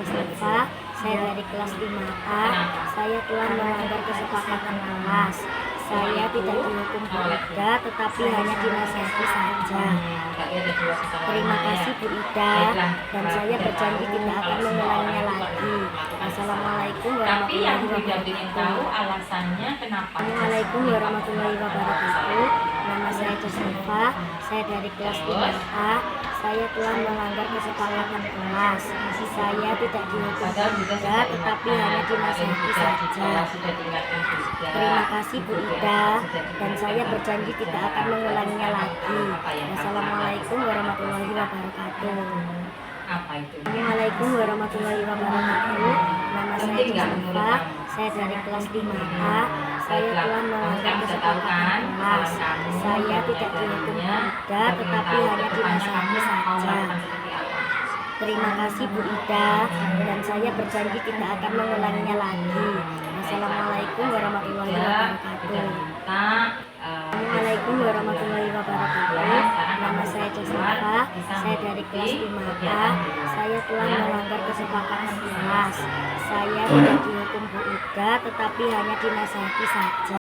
Jasnifa, saya dari kelas 5A. Saya telah melanggar kesepakatan kelas. Saya tidak dihukum Bu Ida, tetapi hanya dinasihati saja. Terima kasih Bu Ida, dan saya berjanji tidak akan mengulanginya lagi. Assalamualaikum warahmatullahi wabarakatuh. Assalamualaikum warahmatullahi wabarakatuh. Nama saya Jasnifa, saya dari kelas 5A. Saya telah melanggar kesepakatan kelas. Saya tidak dihukum Bu Ida, tetapi hanya dinasihati saja. Terima kasih Bu Ida, dan saya berjanji tidak akan mengulanginya lagi. Assalamualaikum warahmatullahi wabarakatuh. Assalamualaikum warahmatullahi wabarakatuh. Nama saya Jasnifa, saya dari kelas 5A. Saya telah melanggar kesepakatan kelas. Saya tidak dihukum Bu Ida, tetapi hanya dinasihati saja. Terima kasih Bu Ida, dan saya berjanji tidak akan mengulanginya lagi. Assalamualaikum warahmatullahi wabarakatuh. Assalamualaikum warahmatullahi wabarakatuh. Nama saya Jasnifa, saya dari kelas 5A. Saya telah melanggar kesepakatan kelas. Saya tidak dihukum Bu Ida, tetapi hanya dinasihati saja.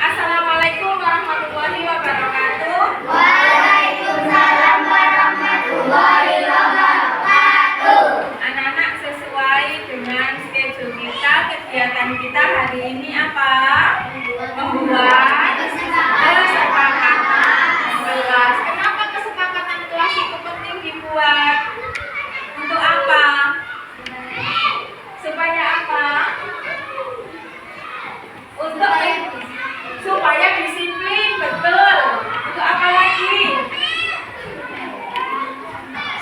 Assalamualaikum warahmatullahi wabarakatuh. Waalaikumsalam warahmatullahi wabarakatuh. Anak-anak, sesuai dengan schedule kita, kegiatan kita hari ini apa? Membuat kesepakatan kelas. Kenapa kesepakatan kelas itu penting dibuat? Untuk apa? Supaya apa? Untuk supaya disiplin, betul. Untuk apa lagi?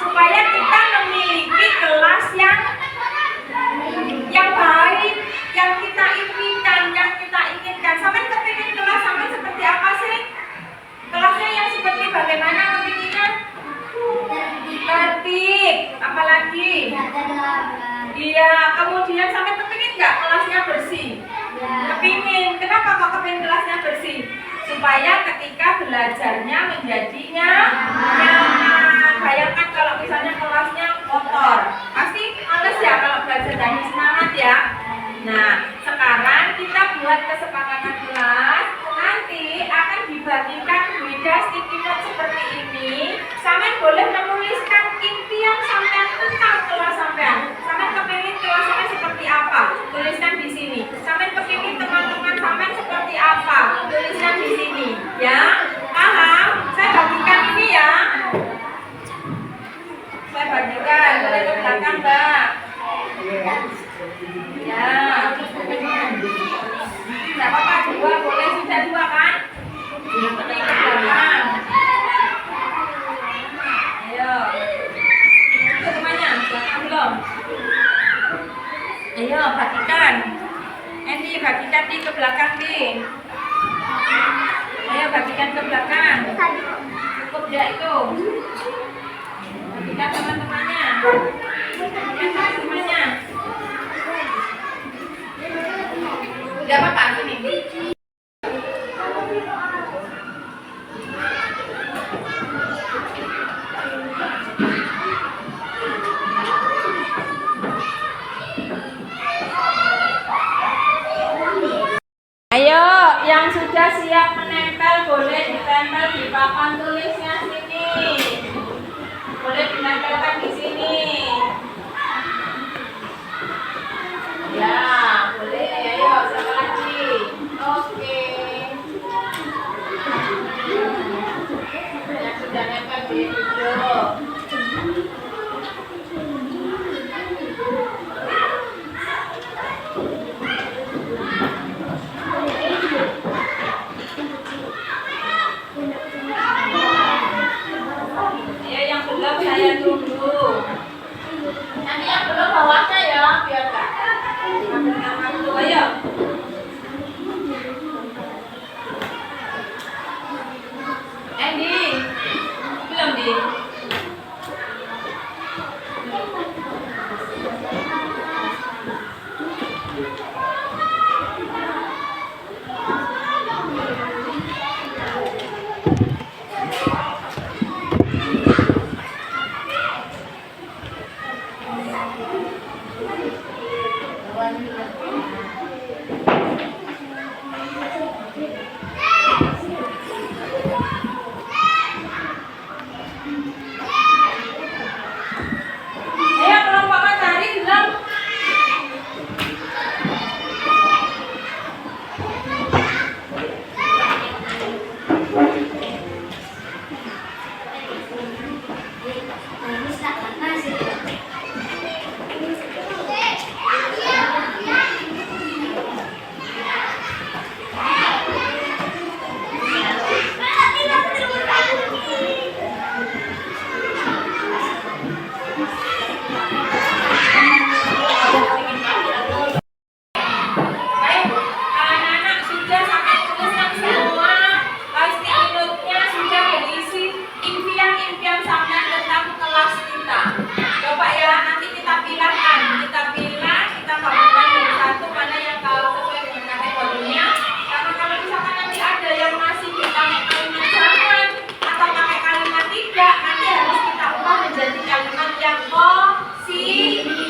Supaya kita memiliki kelas yang baik, yang kita inginkan. Sampai kepingin kelas sampai seperti apa sih? Kelasnya yang seperti bagaimana kepinginnya? Tertib. Apalagi? Iya. Kemudian sampai kepingin nggak kelasnya bersih? Kepingin. Kenapa kok kepingin kelasnya bersih? Supaya ketika belajarnya menjadinya nyaman. Bayangkan kalau misalnya kelasnya kotor, pasti males ya kalau belajar dan semangat ya. Nah, sekarang kita buat kesepakatan kelas. Nanti akan dibagikan beda sticky note seperti ini. Sampean boleh menuliskan impian sampean tentang kelas sampean. Sampean kepingin kelas sampean seperti apa? Tuliskan di sini. Sampean kepingin teman-teman sampean seperti apa? Tuliskan di sini. Ya, paham? Saya bagikan ini ya. Saya bagikan. Boleh ke belakang, Mbak. Ya. Tidak apa-apa, dua boleh, sudah dua kan? Ini ke belakang. Ayo. Itu temannya, belakang belum? Ayo, bagikan. Nanti bagikan di ke belakang di. Ayo bagikan ke belakang. Cukup tidak itu? Bagikan teman-temannya. Bagikan teman-temannya. Tidak apa-apa, sini. Ayo, yang sudah siap menempel boleh ditempel di papan tulisnya sini. Boleh ditempelkan di sini. Ya, boleh. Ayo, siapa lagi? Oke. Yang sudah nempel di video. Saya tunggu. Nanti yang belum bawahnya ya, biar gak ngambil dulu. Ayo. Di belum di.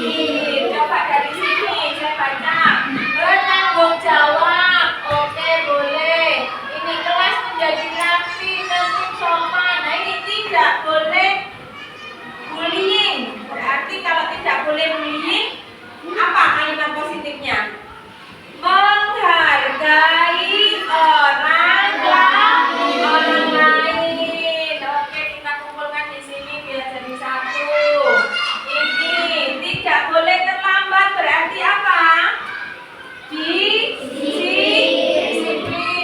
Coba dari sini saya baca. Bertanggung jawab. Oke, boleh. Ini kelas menjadi rapi, tertib, sopan. Nah, ini tidak boleh bullying. Berarti kalau tidak boleh bullying, apa kalimat positifnya? Menghargai orang lain. Oke, kita kumpulkan di sini biar jadi satu. Ini tidak boleh terlambat berarti apa? Disiplin.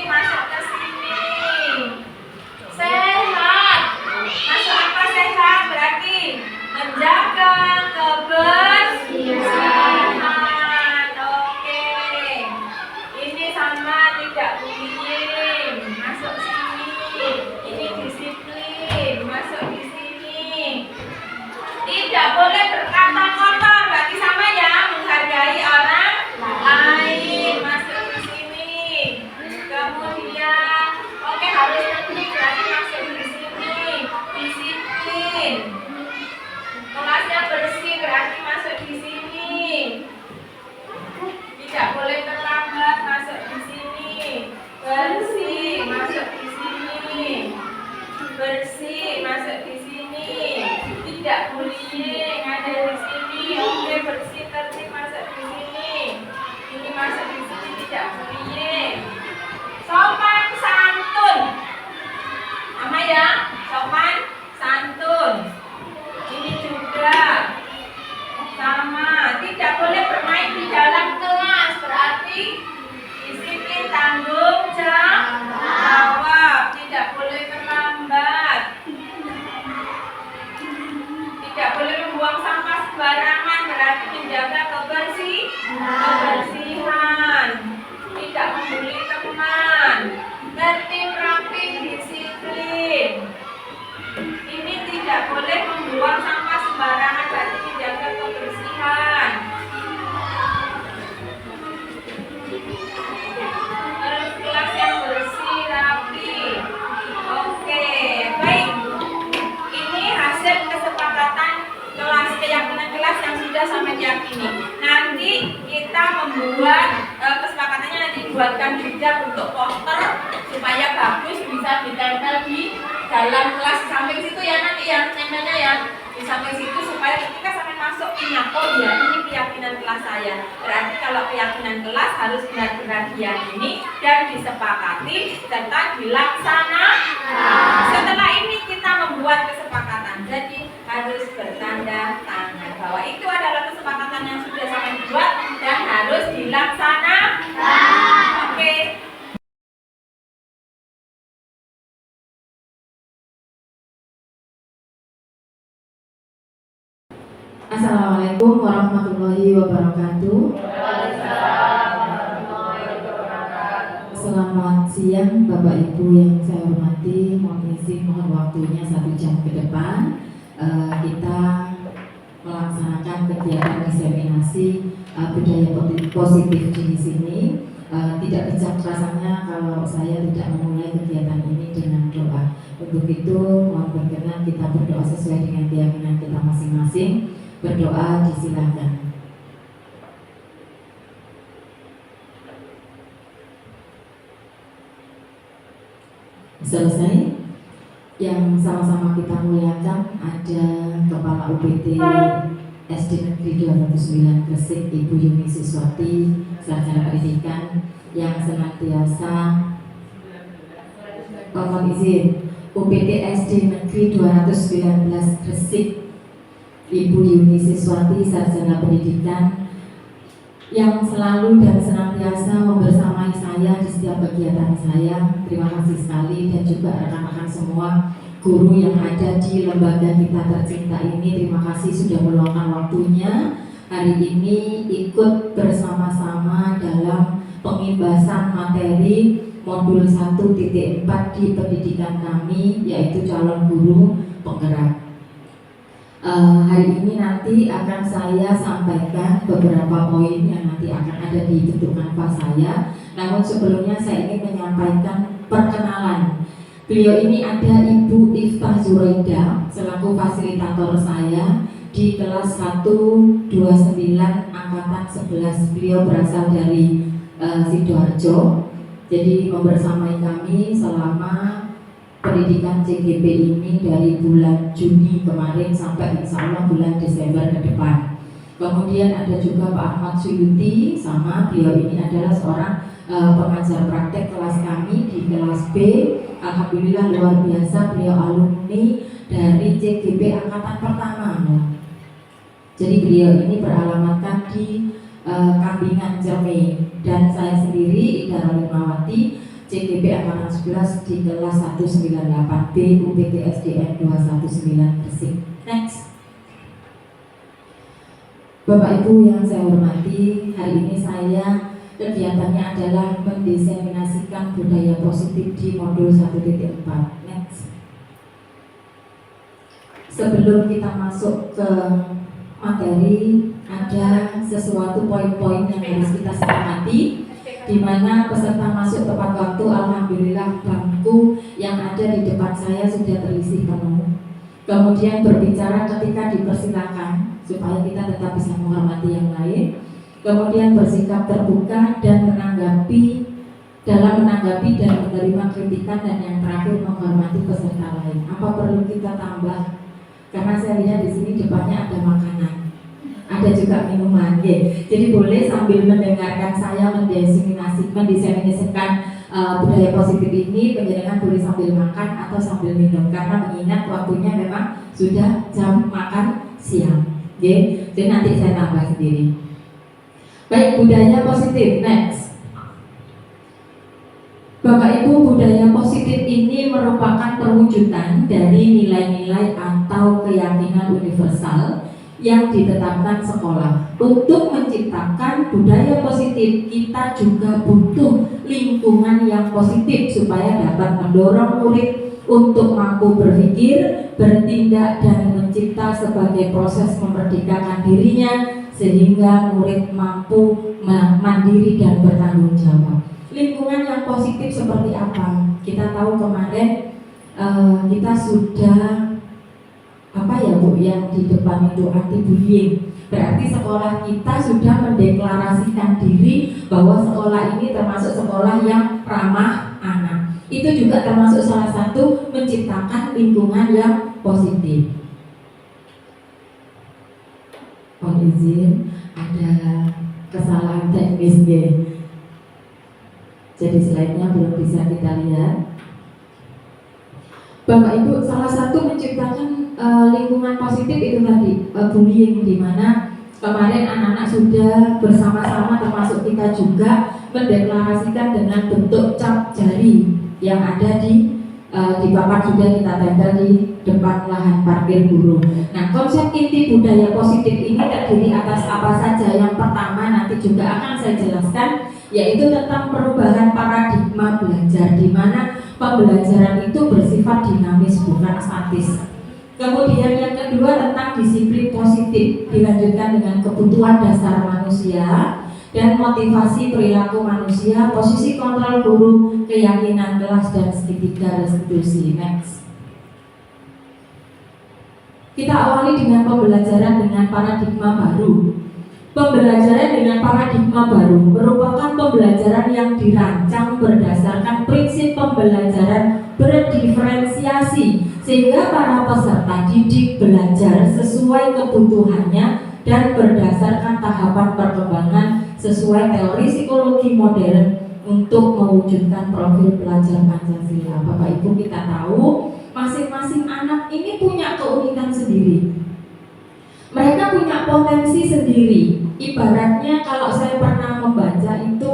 Masuk ke sini. Sehat. Masuk apa sehat? Berarti menjaga kebersihan. Oke. Ini sama tidak bullying. Masuk sini. Ini disiplin. Masuk di sini. Tidak boleh berkata kotor. Berarti sama ya, menghargai orang lain. Masuk di sini. Kemudian, oke, harus tertib. Berarti masuk di sini. Disiplin. Kelasnya bersih. Berarti masuk di sini. Tidak boleh terlambat. Masuk di sini. Bersih. Masuk di sini. Bersih. Masuk di sini. Tidak bullying. Ada di sini. Oke, bersih, tertib. Masuk di sini. Ini masuk di sini. Tidak bullying. Sopan santun. Sama ya. Sopan santun. Ini juga sama. Tidak boleh bermain di dalam kelas. Berarti disiplin, tanggung jawab. Tidak boleh terlambat. Tidak boleh membuang sampah sembarangan. Berarti menjaga kebersihan. Tidak membuli teman. Tertib, rapi, disiplin. Ini tidak boleh membuang sampah sembarangan. Berarti menjaga kebersihan. Terus kelas yang bersih, rapi. Oke, baik. Ini hasil kesepakatan kelas, keyakinan kelas yang sudah sama diyakini. Nanti kita membuat kesepakatannya, nanti buatkan juga untuk poster supaya bagus, bisa ditempel di dalam kelas. Sampai situ ya nanti ya, tempelnya ya di samping situ supaya ketika sampai masuk ingat, oh ya ini keyakinan kelas saya. Berarti kalau keyakinan kelas harus benar-benar diyakini dan disepakati serta dilaksanakan. Setelah ini kita membuat kesepakatan, jadi harus bertanda tangan bahwa itu adalah kesepakatan yang sudah sampai buat dan harus dilaksanakan. Oke. Assalamualaikum warahmatullahi wabarakatuh. Selamat siang Bapak Ibu yang saya hormati. Mohon izin, mohon waktunya 1 jam ke depan. Kita melaksanakan kegiatan diseminasi budaya positif di sini. Tidak bijak rasanya kalau saya tidak memulai kegiatan ini dengan doa. Untuk itu mohon berkenan kita berdoa sesuai dengan keyakinan kita masing-masing. Berdoa disilakan. Selesai. Yang sama-sama kita muliakan ada Kepala UPT SD Negeri 209 Gresik Ibu Yuni Siswati, sarjana pendidikan yang senantiasa mohon izin UPT SD Negeri 219 Gresik Ibu Yuni Siswati, sarjana pendidikan yang selalu dan senantiasa membersamai saya di setiap kegiatan saya. Terima kasih sekali, dan juga rekan-rekan semua guru yang ada di lembaga kita tercinta ini. Terima kasih sudah meluangkan waktunya hari ini ikut bersama-sama dalam pengimbasan materi modul 1.4 di pendidikan kami, yaitu calon guru penggerak. Hari ini nanti akan saya sampaikan beberapa poin yang nanti akan ada di bentuk kanvas saya. Namun sebelumnya saya ingin menyampaikan perkenalan. Beliau ini ada Ibu Iftah Zuraida selaku fasilitator saya, di kelas 129 angkatan 11. Beliau berasal dari Sidoarjo. Jadi membersamai kami selama pendidikan CGP ini dari bulan Juni kemarin sampai insya Allah bulan Desember ke depan. Kemudian ada juga Pak Ahmad Suyuti, sama beliau ini adalah seorang pengajar praktek kelas kami di kelas B. Alhamdulillah luar biasa, beliau alumni dari CGP angkatan pertama. Jadi beliau ini beralamatkan di Kambingan Cerme, dan saya sendiri Ida Rolimawati CGP angkatan 11 di kelas 198B UPT SDN 219 Gresik. Next. Bapak Ibu yang saya hormati, hari ini saya kegiatannya adalah mendiseminasikan budaya positif di modul 1.4. Next. Sebelum kita masuk ke materi, ada sesuatu poin-poin yang harus kita sepakati, di mana peserta masuk tepat waktu. Alhamdulillah bangku yang ada di depan saya sudah terisi penuh. Kemudian berbicara ketika dipersilakan supaya kita tetap bisa menghormati yang lain. Kemudian bersikap terbuka dan menanggapi dan menerima kritikan, dan yang terakhir menghormati peserta lain. Apa perlu kita tambah? Karena saya lihat di sini depannya ada makanan, ada juga minuman, jadi boleh sambil mendengarkan saya mendiseminasikan budaya positif ini, penjenengan boleh sambil makan atau sambil minum, karena mengingat waktunya memang sudah jam makan siang, jadi nanti saya tambah sendiri. Baik, budaya positif. Next. Bapak Ibu, budaya positif ini merupakan perwujudan dari nilai-nilai atau keyakinan universal yang ditetapkan sekolah. Untuk menciptakan budaya positif, kita juga butuh lingkungan yang positif supaya dapat mendorong murid untuk mampu berpikir, bertindak, dan mencipta sebagai proses memerdekakan dirinya sehingga murid mampu mandiri dan bertanggung jawab. Lingkungan yang positif seperti apa? Kita tahu kemarin kita sudah Bu, yang di depan itu anti bullying. Berarti sekolah kita sudah mendeklarasikan diri bahwa sekolah ini termasuk sekolah yang ramah anak. Itu juga termasuk salah satu menciptakan lingkungan yang positif. Mohon izin, ada kesalahan teknis jadi slide-nya belum bisa kita lihat. Bapak Ibu, salah satu menciptakan lingkungan positif itu tadi bullying, di mana kemarin anak-anak sudah bersama-sama termasuk kita juga mendeklarasikan dengan bentuk cap jari yang ada di papan sudah kita tempel di depan lahan parkir guru. Nah, konsep inti budaya positif ini terdiri atas apa saja? Yang pertama nanti juga akan saya jelaskan, yaitu tentang perubahan paradigma belajar, di mana pembelajaran itu bersifat dinamis bukan statis. Kemudian yang kedua tentang disiplin positif, dilanjutkan dengan kebutuhan dasar manusia dan motivasi perilaku manusia, posisi kontrol guru, keyakinan kelas, dan segitiga restitusi. Next. Kita awali dengan pembelajaran dengan paradigma baru. Pembelajaran dengan paradigma baru merupakan pembelajaran yang dirancang berdasarkan prinsip pembelajaran berdiferensiasi, sehingga para peserta didik belajar sesuai kebutuhannya dan berdasarkan tahapan perkembangan sesuai teori psikologi modern untuk mewujudkan profil pelajar Pancasila. Bapak Ibu, kita tahu masing-masing anak ini punya keunikan sendiri. Mereka punya potensi sendiri. Ibaratnya kalau saya pernah membaca itu,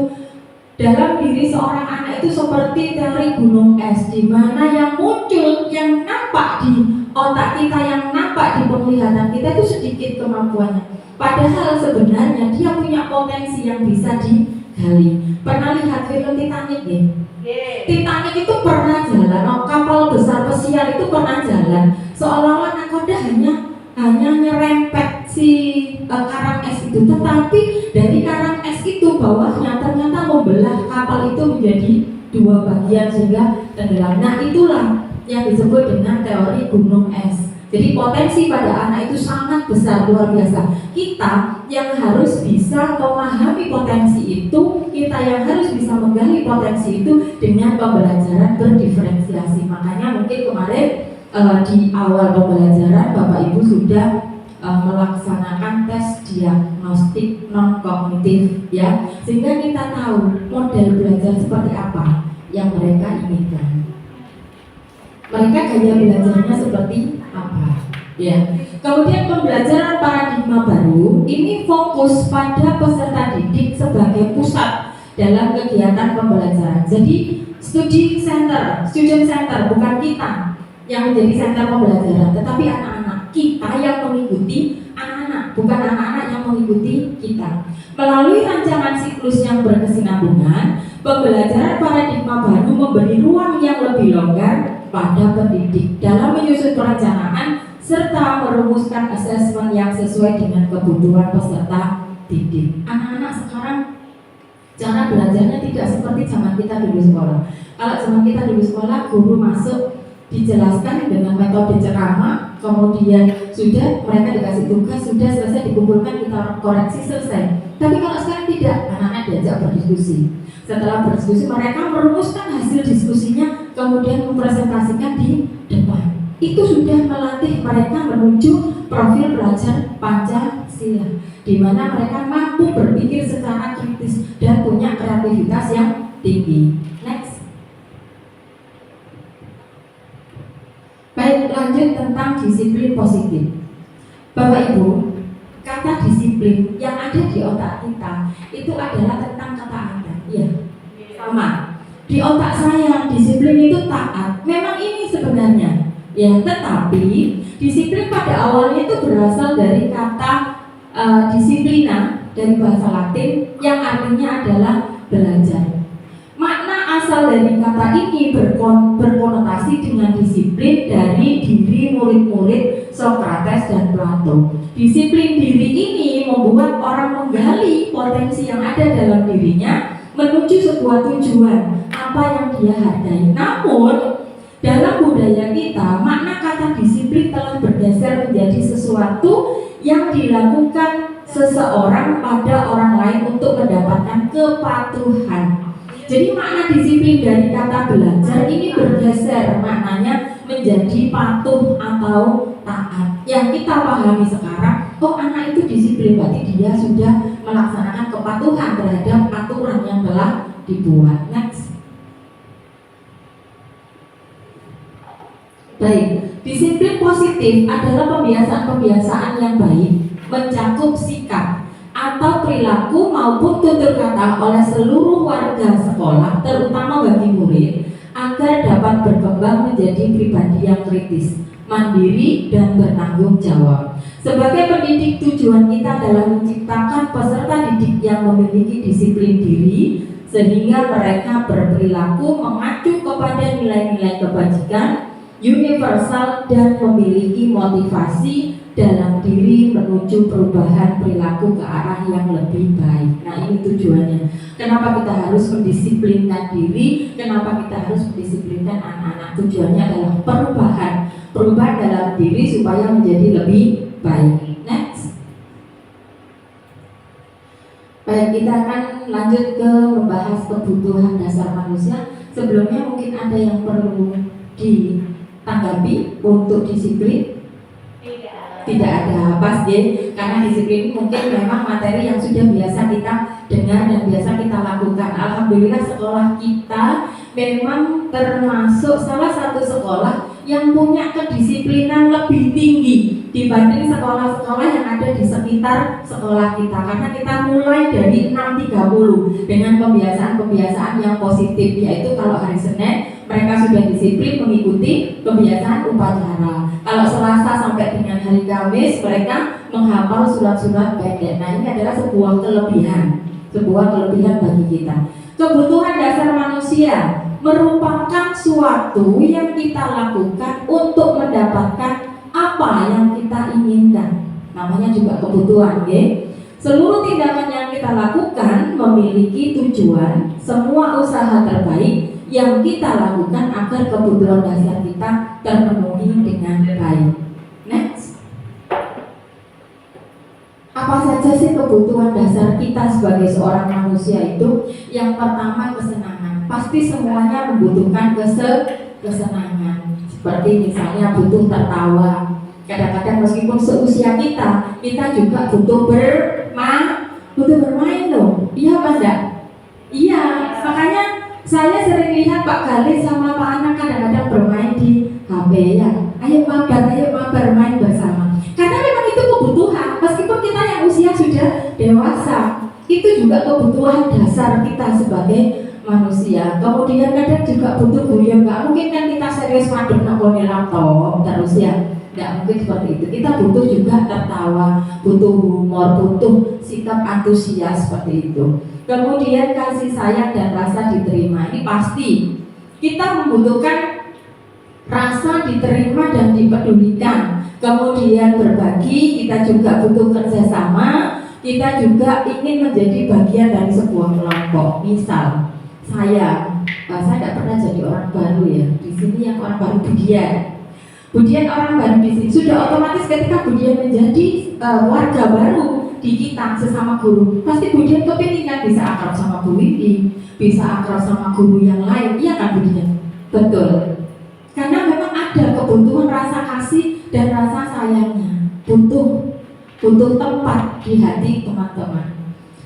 dalam diri seorang anak itu seperti teori gunung es, di mana yang muncul, yang nampak di otak kita, yang nampak di penglihatan kita itu sedikit kemampuannya. Padahal sebenarnya dia punya potensi yang bisa digali. Pernah lihat film Titanic ya? Titanic itu pernah jalan, kapal besar pesiar itu pernah jalan. Seolah-olah nakoda hanya nyerempet si karang es itu, tetapi dari karang es itu bawahnya ternyata membelah kapal itu menjadi dua bagian sehingga tenggelam. Nah, itulah yang disebut dengan teori gunung es. Jadi potensi pada anak itu sangat besar, luar biasa. Kita yang harus bisa memahami potensi itu, kita yang harus bisa menggali potensi itu dengan pembelajaran berdiferensiasi. Makanya mungkin kemarin di awal pembelajaran Bapak Ibu sudah melaksanakan tes diagnostik non kognitif, ya, sehingga kita tahu model belajar seperti apa yang mereka inginkan. Mereka gaya belajarnya seperti apa, ya. Kemudian pembelajaran paradigma baru ini fokus pada peserta didik sebagai pusat dalam kegiatan pembelajaran. Jadi student center bukan kita yang menjadi center pembelajaran, tetapi anak-anak kita yang mengikuti anak-anak, bukan anak-anak yang mengikuti kita. Melalui rancangan siklus yang berkesinambungan, pembelajaran paradigma baru memberi ruang yang lebih longgar pada pendidik dalam menyusun perencanaan serta merumuskan asesmen yang sesuai dengan kebutuhan peserta didik. Anak-anak sekarang cara belajarnya tidak seperti zaman kita dulu sekolah. Kalau zaman kita dulu sekolah, guru masuk dijelaskan dengan metode ceramah, kemudian sudah mereka dikasih tugas, sudah selesai dikumpulkan, kita koreksi, selesai. Tapi kalau sekarang tidak, anak-anak diajak berdiskusi. Setelah berdiskusi, mereka merumuskan hasil diskusinya, kemudian mempresentasikan di depan. Itu sudah melatih mereka menuju profil belajar Pancasila, di mana mereka mampu berpikir secara kritis dan punya kreativitas yang tinggi. Next. Baik, lanjut tentang disiplin positif. Bapak Ibu, kata disiplin yang ada di otak kita itu adalah tentang ketaatan. Iya, sama. Di otak saya disiplin itu taat. Memang ini sebenarnya, ya. Tetapi disiplin pada awalnya itu berasal dari kata disiplina dari bahasa Latin yang artinya adalah belajar. Makna asal dari kata ini berkonotasi dengan disiplin dari diri murid-murid Sokrates dan Plato. Disiplin diri ini membuat orang menggali potensi yang ada dalam dirinya menuju sebuah tujuan apa yang dia hargai. Namun dalam budaya kita, makna kata disiplin telah bergeser menjadi sesuatu yang dilakukan seseorang pada orang lain untuk mendapatkan kepatuhan. Jadi makna disiplin dari kata belajar ini bergeser maknanya menjadi patuh atau taat. Yang kita pahami sekarang, oh anak itu disiplin, berarti dia sudah melaksanakan kepatuhan terhadap aturan yang telah dibuat. Next. Baik, disiplin positif adalah pembiasaan-pembiasaan yang baik, mencakup sikap atau perilaku maupun tutur kata oleh seluruh warga sekolah, terutama bagi murid, agar dapat berkembang menjadi pribadi yang kritis, mandiri, dan bertanggung jawab. Sebagai pendidik, tujuan kita adalah menciptakan peserta didik yang memiliki disiplin diri, sehingga mereka berperilaku mengacu kepada nilai-nilai kebajikan universal dan memiliki motivasi dalam diri menuju perubahan perilaku ke arah yang lebih baik. Nah, ini tujuannya. Kenapa kita harus mendisiplinkan diri? Kenapa kita harus mendisiplinkan anak-anak? Tujuannya adalah perubahan dalam diri supaya menjadi lebih baik. Next. Baik, kita akan lanjut ke membahas kebutuhan dasar manusia. Sebelumnya mungkin ada yang perlu ditanggapi untuk disiplin? Tidak ada, pas deh, karena disiplin mungkin memang materi yang sudah biasa kita dengar dan biasa kita lakukan. Alhamdulillah sekolah kita memang termasuk salah satu sekolah yang punya kedisiplinan lebih tinggi dibanding sekolah-sekolah yang ada di sekitar sekolah kita, karena kita mulai dari 6.30 dengan pembiasaan-pembiasaan yang positif, yaitu kalau hari Senin mereka sudah disiplin mengikuti kebiasaan upacara. Kalau Selasa sampai dengan hari Kamis mereka menghafal surat-surat pendek. Nah, ini adalah sebuah kelebihan bagi kita. Kebutuhan dasar manusia merupakan suatu yang kita lakukan untuk mendapatkan apa yang kita inginkan. Namanya juga kebutuhan, ya. Seluruh tindakan yang kita lakukan memiliki tujuan. Semua usaha terbaik yang kita lakukan agar kebutuhan dasar kita terpenuhi dengan baik. saja sih kebutuhan dasar kita sebagai seorang manusia itu? Yang pertama kesenangan. Pasti semuanya membutuhkan kesenangan. Seperti misalnya butuh tertawa. Kadang-kadang meskipun seusia kita juga butuh bermain loh. Iya Pak enggak? Iya, makanya saya sering lihat Pak Galih sama Pak Anak kadang-kadang bermain di HP ya. Ayo mabar main bersama. Karena memang itu kebutuhan. Meskipun kita yang usia sudah dewasa, itu juga kebutuhan dasar kita sebagai manusia. Kemudian kadang juga butuh guyon. Nggak mungkin kan kita serius madep nongol laptop terus ya. Nggak mungkin seperti itu. Kita butuh juga tertawa, butuh humor, butuh sikap antusias seperti itu. Kemudian kasih sayang dan rasa diterima. Ini pasti kita membutuhkan rasa diterima dan dipedulikan. Kemudian berbagi, kita juga butuh kerjasama. Kita juga ingin menjadi bagian dari sebuah kelompok. Misal saya tidak pernah jadi orang baru ya. Di sini yang orang baru Budian orang baru di sini. Sudah otomatis ketika Budian menjadi warga baru di kita sesama guru, pasti Budian kepingin kan bisa akrab sama Bu Widi, bisa akrab sama guru yang lain. Iya kan Budian? Betul. Karena memang ada kebutuhan rasa kasih dan rasa sayangnya. Butuh tempat di hati teman-teman.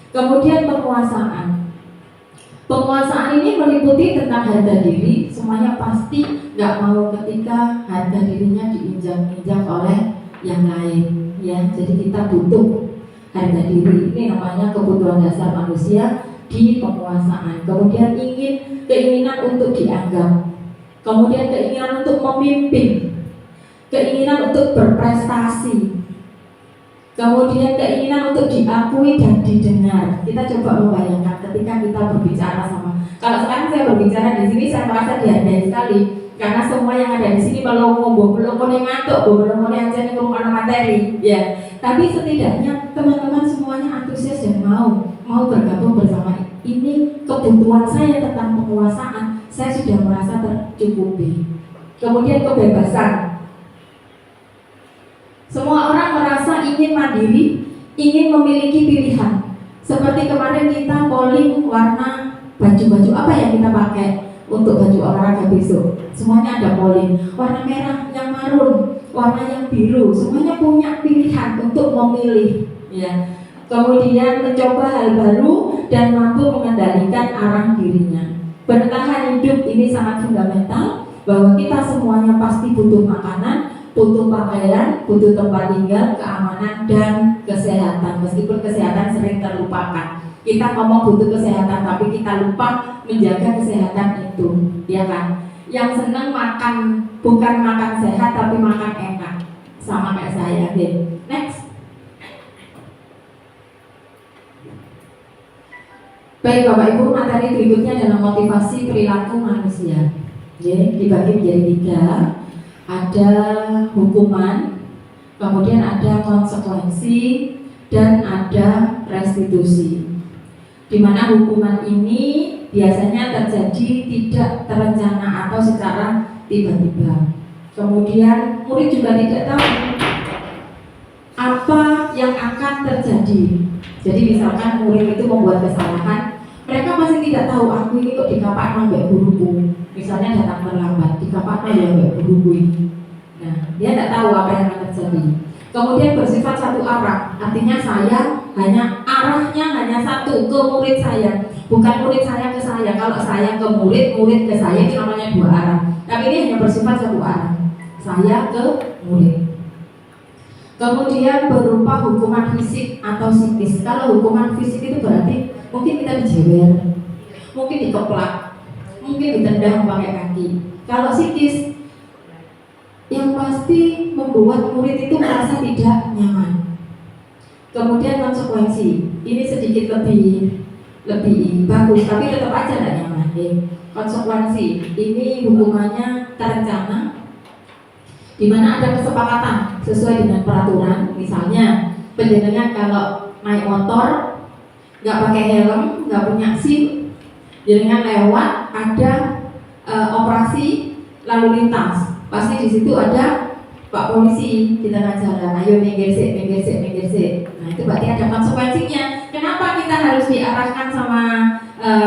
Kemudian penguasaan ini meliputi tentang harga diri. Semuanya pasti nggak mau ketika harga dirinya diinjak-injak oleh yang lain ya. Jadi kita butuh harga diri. Ini namanya kebutuhan dasar manusia di penguasaan. Kemudian keinginan untuk dianggap. Kemudian keinginan untuk memimpin, keinginan untuk berprestasi, kemudian keinginan untuk diakui dan didengar. Kita coba membayangkan ketika kita berbicara kalau sekarang saya berbicara di sini, saya merasa dihargai sekali karena semua yang ada di sini belum ngantuk, belum aja nih ngomong materi, ya. Tapi setidaknya teman-teman semuanya antusias dan mau bergabung bersama. Ini kebutuhan saya tentang penguasaan. Saya sudah merasa tercukupi. Kemudian kebebasan. Semua orang merasa ingin mandiri, ingin memiliki pilihan. Seperti kemarin kita polling warna baju apa yang kita pakai untuk baju olahraga besok. Semuanya ada polling. Warna merah, yang marun, warna yang biru. Semuanya punya pilihan untuk memilih. Ya. Kemudian mencoba hal baru dan mampu mengendalikan arah dirinya. Bertahan hidup ini sangat fundamental, bahwa kita semuanya pasti butuh makanan, butuh pakaian, butuh tempat tinggal, keamanan dan kesehatan. Meskipun kesehatan sering terlupakan. Kita ngomong butuh kesehatan, tapi kita lupa menjaga kesehatan itu, ya kan? Yang senang makan bukan makan sehat, tapi makan enak, sama kayak saya. Deh. Next. Baik Bapak Ibu, materi berikutnya adalah motivasi perilaku manusia. Dibagi menjadi 3. Ada hukuman, kemudian ada konsekuensi, dan ada restitusi. Di mana hukuman ini biasanya terjadi tidak terencana atau secara tiba-tiba. Kemudian murid juga tidak tahu apa yang akan terjadi. Jadi misalkan murid itu membuat kesalahan, mereka masih tidak tahu, aku ini kok dikapakno mbek guruku. Misalnya datang terlambat, dikapakno ya mbek guruku ini. Nah, dia tidak tahu apa yang akan terjadi. Kemudian bersifat satu arah, artinya arahnya hanya satu, ke murid saya, bukan murid saya ke saya. Kalau saya ke murid ke saya, itu namanya 2 arah. Tapi ini hanya bersifat satu arah, saya ke murid. Kemudian berupa hukuman fisik atau psikis. Kalau hukuman fisik itu berarti mungkin kita dijewer, mungkin dikeplak, mungkin ditendang pakai kaki. Kalau psikis, yang pasti membuat murid itu merasa tidak nyaman. Kemudian konsekuensi, ini sedikit lebih bagus, tapi tetap aja tidak nyaman. Konsekuensi, ini hukumannya terencana, di mana ada kesepakatan sesuai dengan peraturan. Misalnya, penjenengan kalau naik motor, nggak pakai helm, nggak punya SIM, jenengan lewat, ada operasi lalu lintas. Pasti di situ ada Pak polisi di tengah jalan, ayo minggir sih, minggir sih, minggir sih. Nah itu berarti ada konsekuensinya. Kenapa kita harus diarahkan sama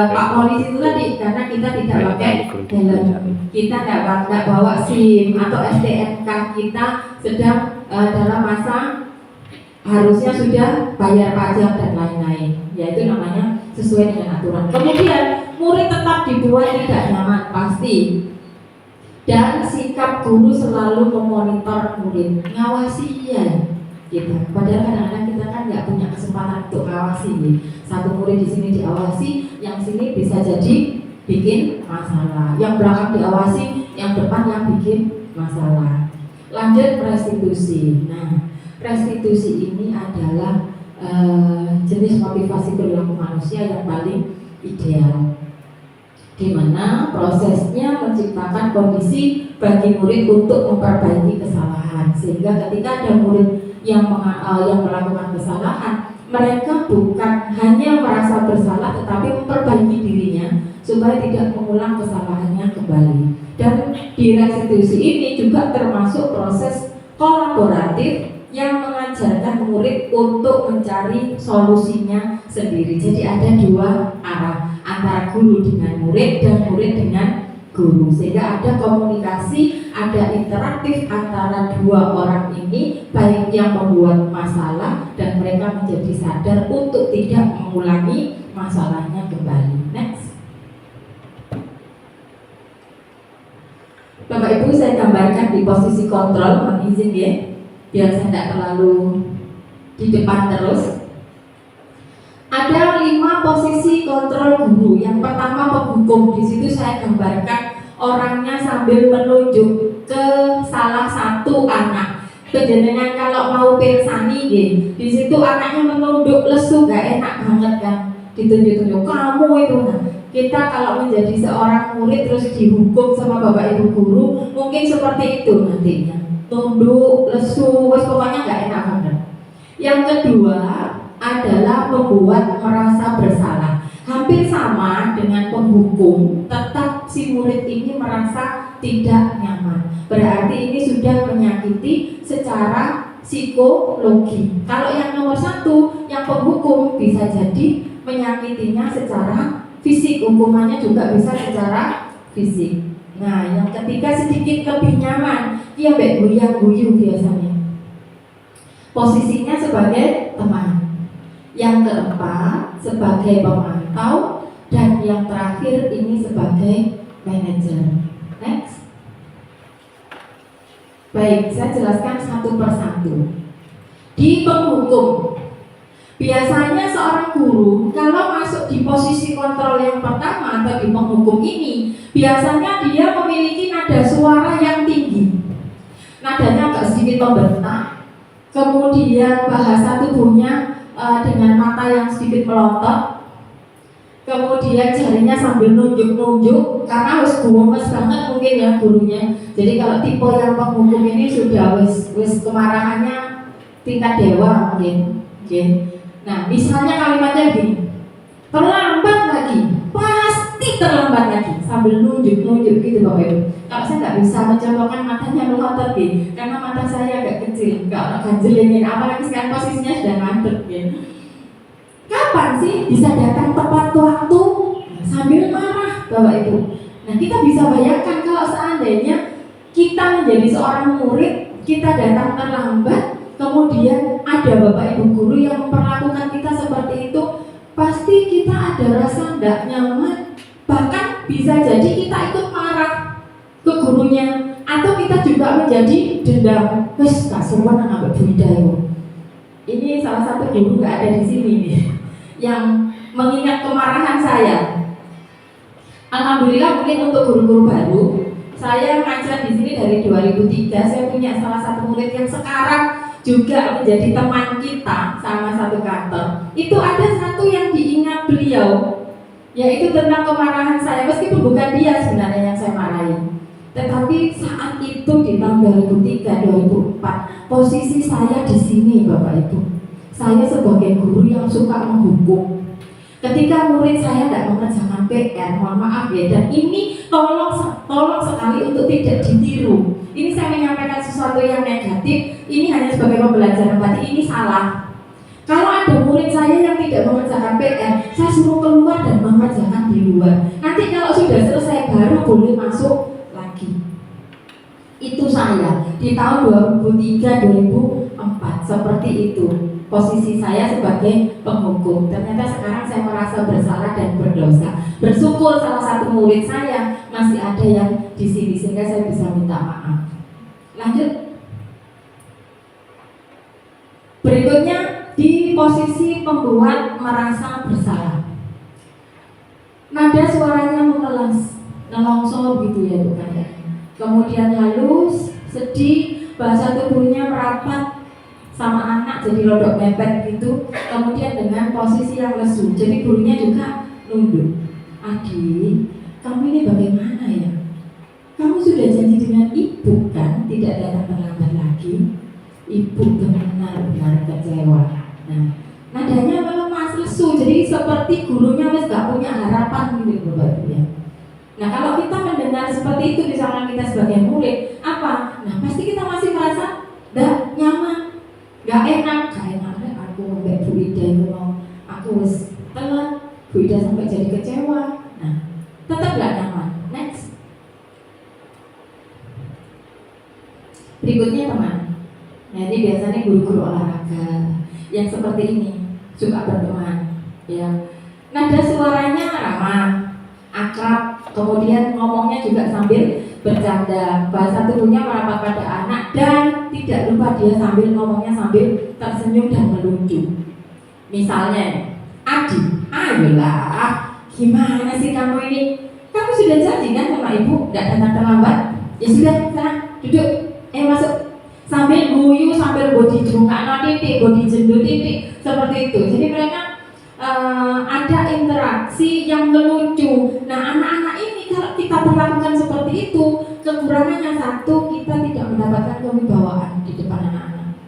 Pak polisi itu tadi? Karena kita tidak pakai helm, kita nggak bawa SIM atau STNK, kita sedang dalam masa harusnya sudah bayar pajak dan lain-lain. Yaitu namanya sesuai dengan aturan. Kemudian murid tetap dibuat tidak nyaman pasti. Dan sikap guru selalu memonitor murid, ngawasi ya, gitu. Padahal kadang-kadang kita kan nggak punya kesempatan untuk ngawasi nih. Satu murid di sini diawasi, yang sini bisa jadi bikin masalah. Yang belakang diawasi, yang depan yang bikin masalah. Lanjut restitusi. Nah, restitusi ini adalah jenis motivasi perilaku manusia yang paling ideal, di mana prosesnya menciptakan kondisi bagi murid untuk memperbaiki kesalahan, sehingga ketika ada murid yang melakukan kesalahan, mereka bukan hanya merasa bersalah tetapi memperbaiki dirinya supaya tidak mengulang kesalahannya kembali. Dan di restitusi ini juga termasuk proses kolaboratif yang mengajarkan murid untuk mencari solusinya sendiri. Jadi ada dua arah, antara guru dengan murid dan murid dengan guru, sehingga ada komunikasi, ada interaktif antara dua orang ini, baik yang membuat masalah dan mereka menjadi sadar untuk tidak mengulangi masalahnya kembali. Next. Bapak Ibu, saya gambarkan di posisi kontrol, mohon izin ya, biar saya tidak terlalu di depan terus. Ada 5 posisi kontrol guru. Yang pertama penghukum. Di situ saya gambarkan orangnya sambil menunjuk ke salah satu anak. Kejenengan kalau mau pirsani, di situ anaknya menunduk lesu, gak enak banget kan? Ditunjuk-tunjuk kamu itu. Nah, kita kalau menjadi seorang murid terus dihukum sama bapak ibu guru, mungkin seperti itu nantinya. Tunduk, lesu, pokoknya gak enak banget. Yang kedua adalah membuat merasa bersalah. Hampir sama dengan penghukum, tetap si murid ini merasa tidak nyaman. Berarti ini sudah menyakiti secara psikologi. Kalau yang nomor 1, yang penghukum, bisa jadi menyakitinya secara fisik, hukumannya juga bisa secara fisik. Nah, yang ketiga sedikit lebih nyaman, dia guyang-guyu biasanya. Posisinya sebagai teman. Yang keempat sebagai pemantau, dan yang terakhir ini sebagai manajer. Next. Baik, saya jelaskan satu persatu. Di penghukum, biasanya seorang guru kalau masuk di posisi kontrol yang pertama atau di penghukum ini, biasanya dia memiliki nada suara yang tinggi. Nadanya agak sedikit membentak, kemudian bahasa tubuhnya dengan mata yang sedikit melotot, kemudian jarinya sambil nunjuk-nunjuk karena harus gumes banget mungkin ya gurunya. Jadi kalau tipe yang penghukum ini sudah wis kemarahannya tingkat dewa mungkin. Nah, misalnya kalimatnya gini, terlambat lagi, pasti terlambat lagi, sambil nunjuk-nunjuk gitu Bapak Ibu. Kalau saya nggak bisa mencontohkan matanya melotot gitu, karena mata saya agak kecil, nggak ganjelingin, apalagi sekarang posisinya sudah ngantuk gitu. Kapan sih bisa datang tepat waktu sambil marah Bapak Ibu? Nah, kita bisa bayangkan kalau seandainya kita menjadi seorang murid, kita datang terlambat, kemudian ada Bapak Ibu guru yang memperlakukan kita seperti itu, pasti kita ada rasa tidak nyaman. Bahkan bisa jadi kita ikut marah ke gurunya, atau kita juga menjadi dendam. Wes kasuan nggak berbeda. Ini salah satu guru nggak ada di sini nih, yang mengingat kemarahan saya. Alhamdulillah mungkin untuk guru-guru baru, saya mengajar di sini dari 2003. Saya punya salah satu murid yang sekarang juga menjadi teman kita sama satu kantor. Itu ada satu yang diingat beliau, yaitu tentang kemarahan saya, meskipun bukan dia sebenarnya yang saya marahi. Tetapi saat itu di tahun 2003-2004, posisi saya di sini Bapak Ibu. Saya sebagai guru yang suka menghukum. Ketika murid saya tidak mengerjakan PR, mohon maaf ya, dan ini tolong sekali untuk tidak ditiru. Ini saya menyampaikan sesuatu yang negatif, ini hanya sebagai pembelajaran, berarti ini salah. Kalau ada murid saya yang tidak mengerjakan PR, saya suruh keluar dan mengerjakan di luar. Nanti kalau sudah selesai baru boleh masuk lagi. Itu saya di tahun 2003-2004 seperti itu. Posisi saya sebagai penghukum. Ternyata sekarang saya merasa bersalah dan berdosa. Bersyukur salah satu murid saya masih ada yang di sini sehingga saya bisa minta maaf. Lanjut. Berikutnya di posisi pembuat merasa bersalah. Nada suaranya mengelas, nelongso gitu ya bukan ya. Kemudian halus, sedih, bahasa tubuhnya merapat sama anak jadi rodok mepet gitu. Kemudian dengan posisi yang lesu, jadi bulunya juga nunduk. Adik, kamu ini bagaimana ya? Kamu sudah janji dengan ibu kan tidak datang terlambat lagi? Ibu benar-benar kecewa. Nah, nadanya melemas lesu, jadi seperti gurunya wes gak punya harapan gitu Bapak Ibu ya. Nah kalau kita mendengar seperti itu misalnya kita sebagai murid apa? Nah pasti kita masih merasa gak nyaman, gak enak deh aku sampai Bu Ida itu mau aku wes telat, Bu Ida sampai jadi kecewa. Nah tetap gak nyaman. Next. Berikutnya teman. Nah ini biasanya guru-guru olahraga yang seperti ini suka berteman ya. Nada suaranya ramah, akrab, kemudian ngomongnya juga sambil bercanda, bahasa tubuhnya merapat pada anak dan tidak lupa dia sambil ngomongnya sambil tersenyum dan melucu. Misalnya, Adi, ayolah, gimana sih kamu ini? Kamu sudah janji kan sama ibu tidak datang terlambat? Ya sudah, sana duduk, masuk. Sambil guyu, sambil body jungkak titik, body jendut titik, seperti itu. Jadi mereka ada interaksi yang melucu. Nah anak-anak ini kalau kita perlakukan seperti itu, kekurangannya satu, kita tidak mendapatkan kewibawaan di depan anak-anak.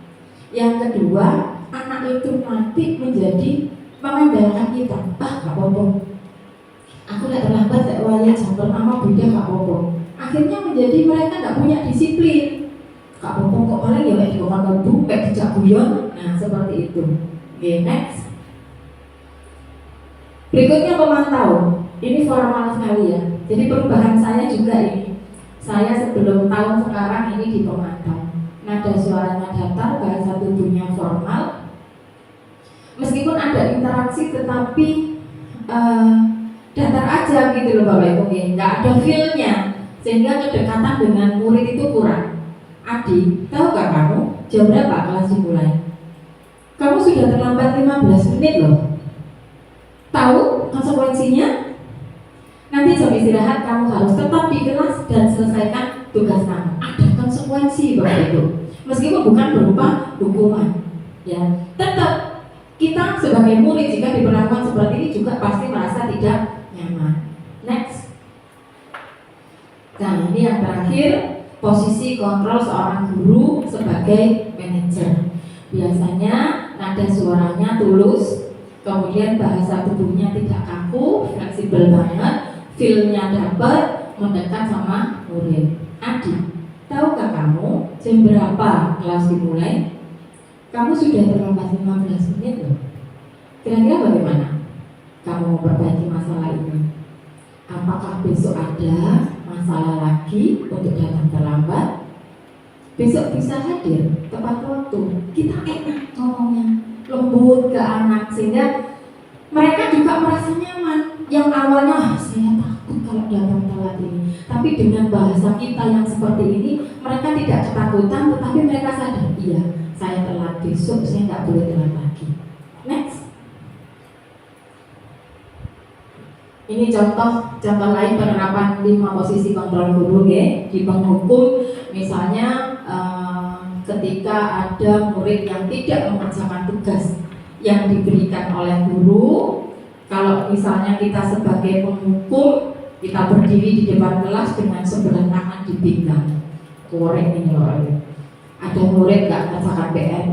Yang kedua, anak itu nanti menjadi mengandalkan kita. Gak apa-apa, aku gak terlambat, gak wajah jam pertama beda gak apa-apa. Akhirnya menjadi mereka gak punya disiplin. Kak Popong kok paling ya kayak dikokon lebu, kayak dijak guyon. Nah seperti itu. Oke, next. Berikutnya pemantau. Ini formal sekali ya. Jadi perubahan saya juga ini. Saya sebelum tahun sekarang ini di pemantau. Nada suaranya datar, bahasa tubuhnya formal. Meskipun ada interaksi tetapi datar aja gitu loh Bapak Ibu. Nggak ada feel-nya. Sehingga kedekatan dengan murid itu kurang. Adi, tahu gak kamu jam berapa kelas dimulai? Kamu sudah terlambat 15 menit loh. Tahu konsekuensinya? Nanti jam istirahat kamu harus tetap di kelas dan selesaikan tugas kamu. Ada konsekuensi Bapak Ibu. Meskipun bukan berupa hukuman, ya tetap kita sebagai murid jika diperlakukan seperti ini juga pasti merasa tidak nyaman. Next. Nah ini yang terakhir. Posisi kontrol seorang guru sebagai manajer. Biasanya nada suaranya tulus, kemudian bahasa tubuhnya tidak kaku, fleksibel banget, feel-nya dapat, mendekat sama murid. Adi, tahukah kamu jam berapa kelas dimulai? Kamu sudah terlambat 15 menit loh. Kira-kira bagaimana kamu memperbaiki masalah ini? Apakah besok ada masalah lagi untuk datang terlambat? Besok bisa hadir tepat waktu. Kita enak ngomongnya, lembut ke anak sehingga mereka juga merasa nyaman. Yang awalnya saya takut kalau datang telat ini, tapi dengan bahasa kita yang seperti ini, mereka tidak ketakutan, tetapi mereka sadar, iya saya telat, besok saya nggak boleh telat lagi. Next. Ini contoh lain penerapan 5 posisi kontrol guru ya. Di penghukum misalnya ketika ada murid yang tidak mengerjakan tugas yang diberikan oleh guru, kalau misalnya kita sebagai penghukum kita berdiri di depan kelas dengan sebelah tangan di pinggang, korek ini loh. Ada murid nggak mengerjakan PR?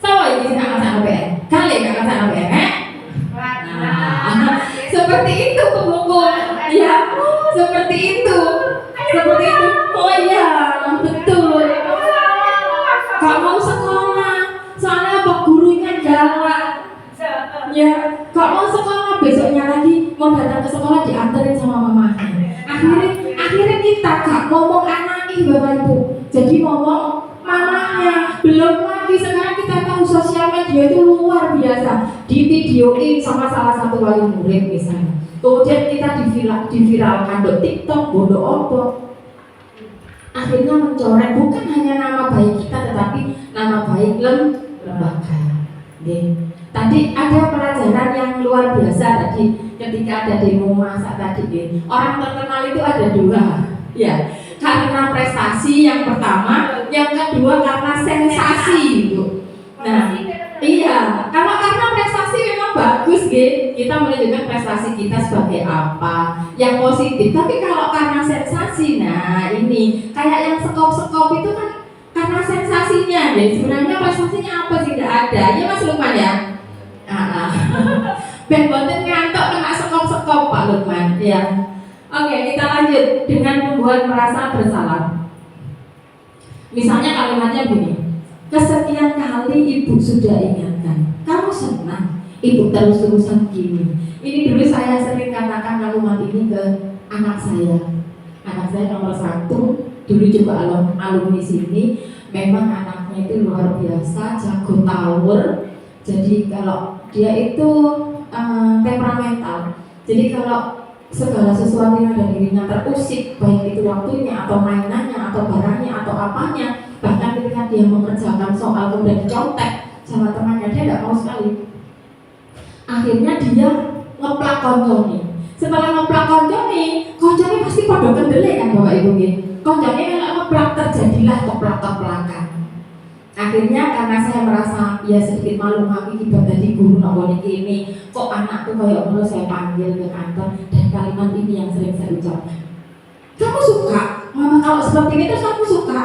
Sama ini nggak mengerjakan PR? Kali nggak mengerjakan PR? Seperti itu penghukum, ya, seperti itu. Oh iya, betul. ya gak mau sekolah, besoknya lagi mau datang ke sekolah dianterin sama mamanya. Akhirnya kita gak ngomong anaknya Bapak Ibu, jadi ngomong mamanya. Belum lagi sekarang kita tahu sosial media itu luar biasa, divideoin sama salah satu wali murid misalnya, kemudian kita diviralkan do TikTok, bodo opo. Akhirnya mencoreng bukan hanya nama baik kita, tetapi nama baik lembaga. Tadi ada pelajaran yang luar biasa tadi ketika ada demo masak tadi. Orang terkenal itu ada dua, ya, karena prestasi yang pertama, yang kedua karena sensasi gitu. Nah, iya, kalau karena prestasi memang bagus, kita menunjukkan prestasi kita sebagai apa yang positif. Tapi kalau karena sensasi, nah ini kayak yang sekop-sekop itu kan karena sensasinya, sebenarnya prestasinya apa sih? Tidak ada, ya Mas Lukman ya. Ben boten ngantuk kena sekop-sekop Pak Lukman, ya. Oke, kita lanjut dengan membuat merasa bersalah. Misalnya kalimatnya begini. Kesekian kali ibu sudah ingatkan, kamu senang ibu terus-terusan gini. Ini dulu saya sering katakan kalimat ini ke anak saya. Anak saya nomor 1, dulu juga alumni sini. Memang anaknya itu luar biasa, jago tawur. Jadi kalau dia itu temperamental. Jadi kalau segala sesuatu yang ada dirinya terusik, baik itu waktunya atau mainannya atau barangnya atau apanya, bahkan ketika dia mengerjakan soal kemudian dicontek sama temannya, dia tidak mau sekali. Akhirnya dia ngeplak koncone. Setelah ngeplak koncone pasti pada kendele kan Bapak Ibu. Koncone kalau ngeplak terjadilah keplak-keplakan. Akhirnya karena saya merasa ya sedikit malu, kami kibat dari guru nongol ini, kok anak tuh kayak ngono, saya panggil ke kantor dan kalimat ini yang sering saya ucapkan. Kamu suka? Mama kalau seperti ini terus kamu suka?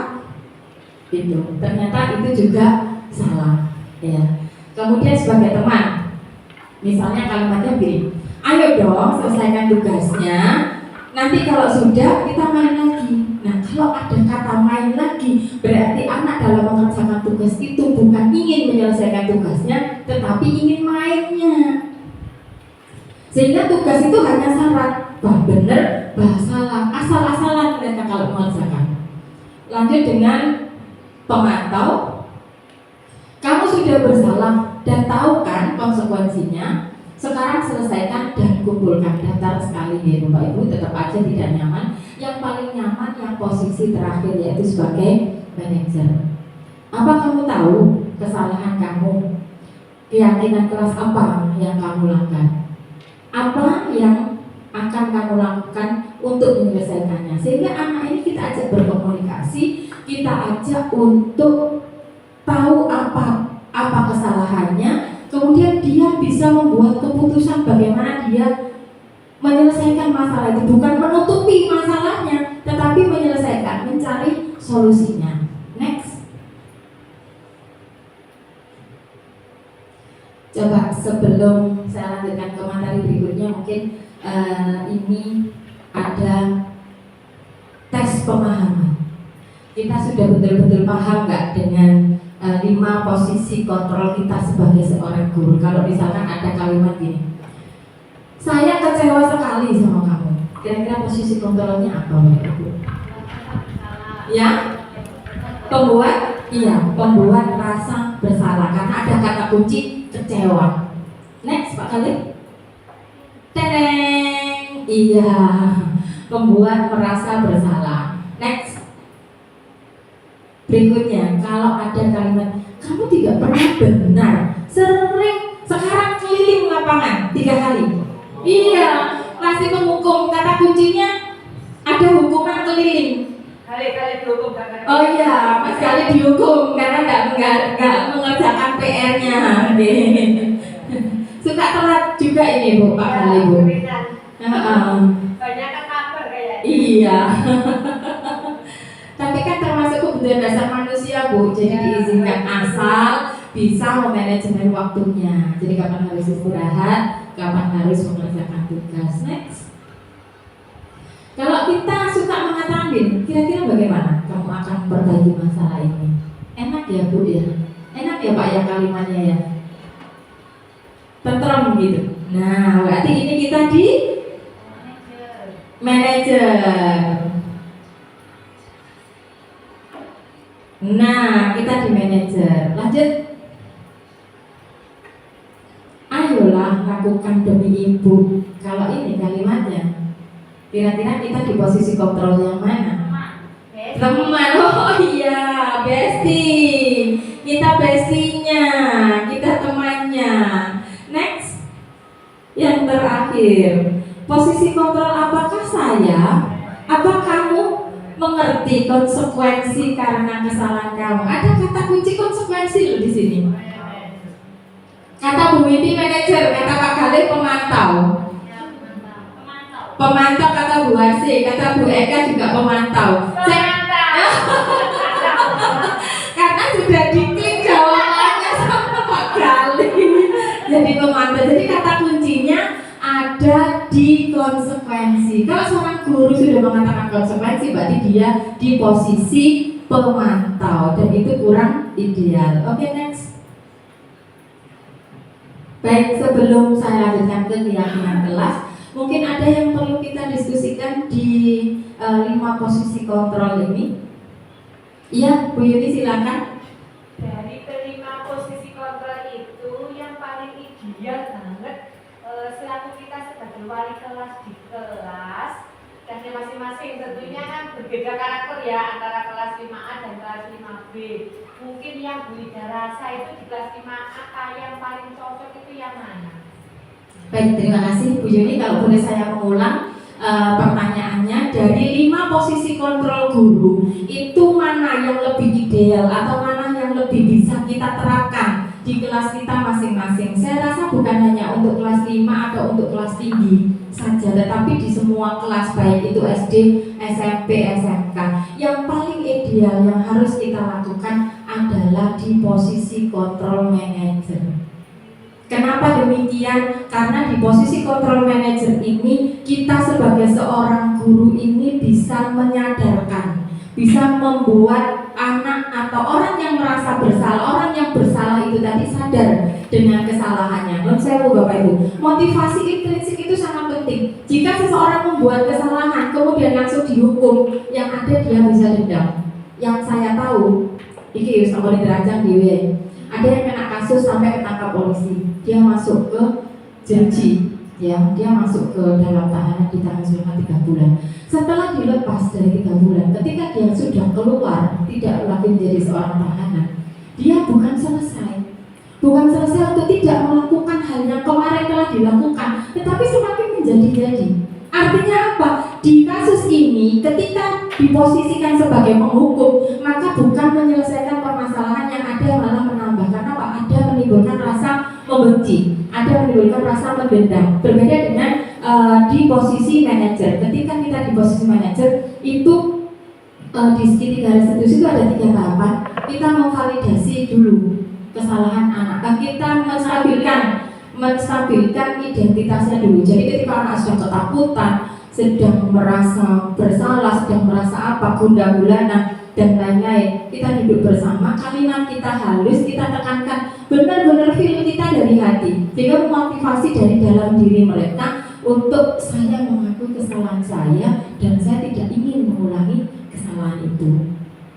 Itu ternyata itu juga salah, ya. Kemudian sebagai teman, misalnya kalimatnya begini, ayo dong selesaikan tugasnya, nanti kalau sudah kita main lagi. Nah, kalau ada kata main lagi, berarti anak dalam mengerjakan tugas itu bukan ingin menyelesaikan tugasnya, tetapi ingin mainnya. Sehingga tugas itu hanya syarat, bah bener, bah salah, asal-asalan mereka kalau mengerjakan. Lanjut dengan pemantau. Kamu sudah bersalah dan tahu kan konsekuensinya. Sekarang selesaikan dan kumpulkan. Datar sekali ya Bapak Ibu, tetap aja tidak nyaman. Yang paling nyaman yang posisi terakhir, yaitu sebagai manajer. Apa kamu tahu kesalahan kamu? Keyakinan keras apa yang kamu lakukan? Apa yang akan kamu lakukan untuk menyelesaikannya? Sehingga anak ini kita ajak berkomunikasi, kita ajak untuk tahu apa kesalahannya. Kemudian dia bisa membuat keputusan bagaimana dia menyelesaikan masalah itu, bukan menutupi masalahnya, tetapi menyelesaikan, mencari solusinya. Next. Coba sebelum saya lanjutkan ke materi berikutnya, mungkin ini ada tes pemahaman. Kita sudah betul-betul paham nggak dengan 5 posisi kontrol kita sebagai seorang guru? Kalau misalkan ada kalimat gini, saya kecewa sekali sama kamu, kira-kira posisi kontrolnya apa Bapak Ibu? Ya, pembuat rasa bersalah, karena ada kata kunci kecewa. Next Pak Khalid. Teneng, iya, pembuat merasa bersalah. Next. Berikutnya, kalau ada kalimat kamu tidak pernah benar, sering, sekarang keliling lapangan 3 kali. Iya, masih menghukum, kata kuncinya ada hukuman keliling. Kali-kali dihukum karena. Oh iya, Mas kali dihukum karena nggak mengerjakan PR-nya. Suka telat juga ini Bu, Pak Kali Bu. Banyak kan kabar kayak. Iya. Tapi kan termasuk kebutuhan dasar manusia Bu, jadi diizinkan asal bisa memanajemen waktunya. Jadi kapan harus istirahat, kapan harus mengerjakan tugas. Next. Kalau kita suka mengatakan, kira-kira bagaimana kamu akan perbaiki masalah ini? Enak ya Bu ya? Enak ya Pak ya kalimatnya ya? tentrem gitu. Nah, berarti ini kita di manajer. Nah, kita di manajer. Lanjut. Ayolah lakukan demi ibu. Kalau ini kalimatnya, kira-kira kita di posisi kontrol yang mana? Teman. Oh iya, bestie. Kita bestinya, kita temannya. Next. Yang terakhir, posisi kontrol apakah saya? Apa kamu mengerti konsekuensi karena kesalahan kamu? Ada kata kunci konsekuensi loh di sini. Kata Bu Windy manajer, kata Pak Galih pemantau. Pemantau kata Bu Arsi, kata Bu Eka juga pemantau. Karena sudah diklik jawabannya sama Pak Galih. Jadi pemantau. Jadi kata kuncinya ada di konsekuensi. Kalau seorang guru sudah mengatakan konsekuensi, berarti dia di posisi pemantau dan itu kurang ideal. Oke, next. Baik, sebelum saya lanjutkan ke keyakinan kelas, mungkin ada yang perlu kita diskusikan di 5 posisi kontrol ini. Iya, Bu Yuni silakan. Dari kelima posisi kontrol itu yang paling ideal banget selaku kita sebagai wali kelas di kelas dan masing-masing tentunya kan berbeda karakter ya antara kelas 5A dan kelas 5B. Mungkin yang Bu Ida rasa itu di kelas 5A yang paling cocok itu yang mana? Baik, terima kasih Bu Yuni. Kalau boleh saya mengulang pertanyaannya, dari 5 posisi kontrol guru itu mana yang lebih ideal atau mana yang lebih bisa kita terapkan di kelas kita masing-masing? Saya rasa bukan hanya untuk kelas 5 atau untuk kelas tinggi saja, tetapi di semua kelas, baik itu SD, SMP, SMK. Yang paling ideal yang harus kita lakukan adalah di posisi kontrol manager. Kenapa demikian? Karena di posisi kontrol manager ini kita sebagai seorang guru ini bisa menyadarkan, bisa membuat anak atau orang yang merasa bersalah, orang yang bersalah itu tadi sadar dengan kesalahannya. Menurut saya Bapak Ibu, motivasi intrinsik itu sangat penting. Jika seseorang membuat kesalahan kemudian langsung dihukum, yang ada dia bisa dendam. Yang saya tahu, iki sama dirancang di ada yang kena kasus sampai ketangkap polisi, dia masuk ke jeruji, ya, dia masuk ke dalam tahanan ditahan selama 3 bulan. Setelah dilepas dari 3 bulan, ketika dia sudah keluar, tidak lagi menjadi seorang tahanan, dia bukan selesai untuk tidak melakukan hal yang kemarin telah dilakukan, tetapi semakin menjadi-jadi. Artinya apa? Di kasus ini, ketika diposisikan sebagai penghukum, maka bukan menyelesaikan permasalahan yang ada, malah menambah. Karena apa? Ada menimbulkan rasa membenci, ada menimbulkan rasa mendendam. Berbeda dengan di posisi manajer. Ketika kita di posisi manajer, itu di segitiga restitusi itu ada 3 tahapan. Kita memvalidasi dulu kesalahan anak, kita menstabilkan identitasnya dulu. Jadi ketika anak sedang ketakutan, sedang merasa bersalah, sedang merasa apa, gundah gulana dan lain-lain, kita duduk bersama, kalimat kita halus, kita tekankan benar-benar feel kita dari hati, sehingga memotivasi dari dalam diri mereka untuk saya mengakui kesalahan saya dan saya tidak ingin mengulangi kesalahan itu.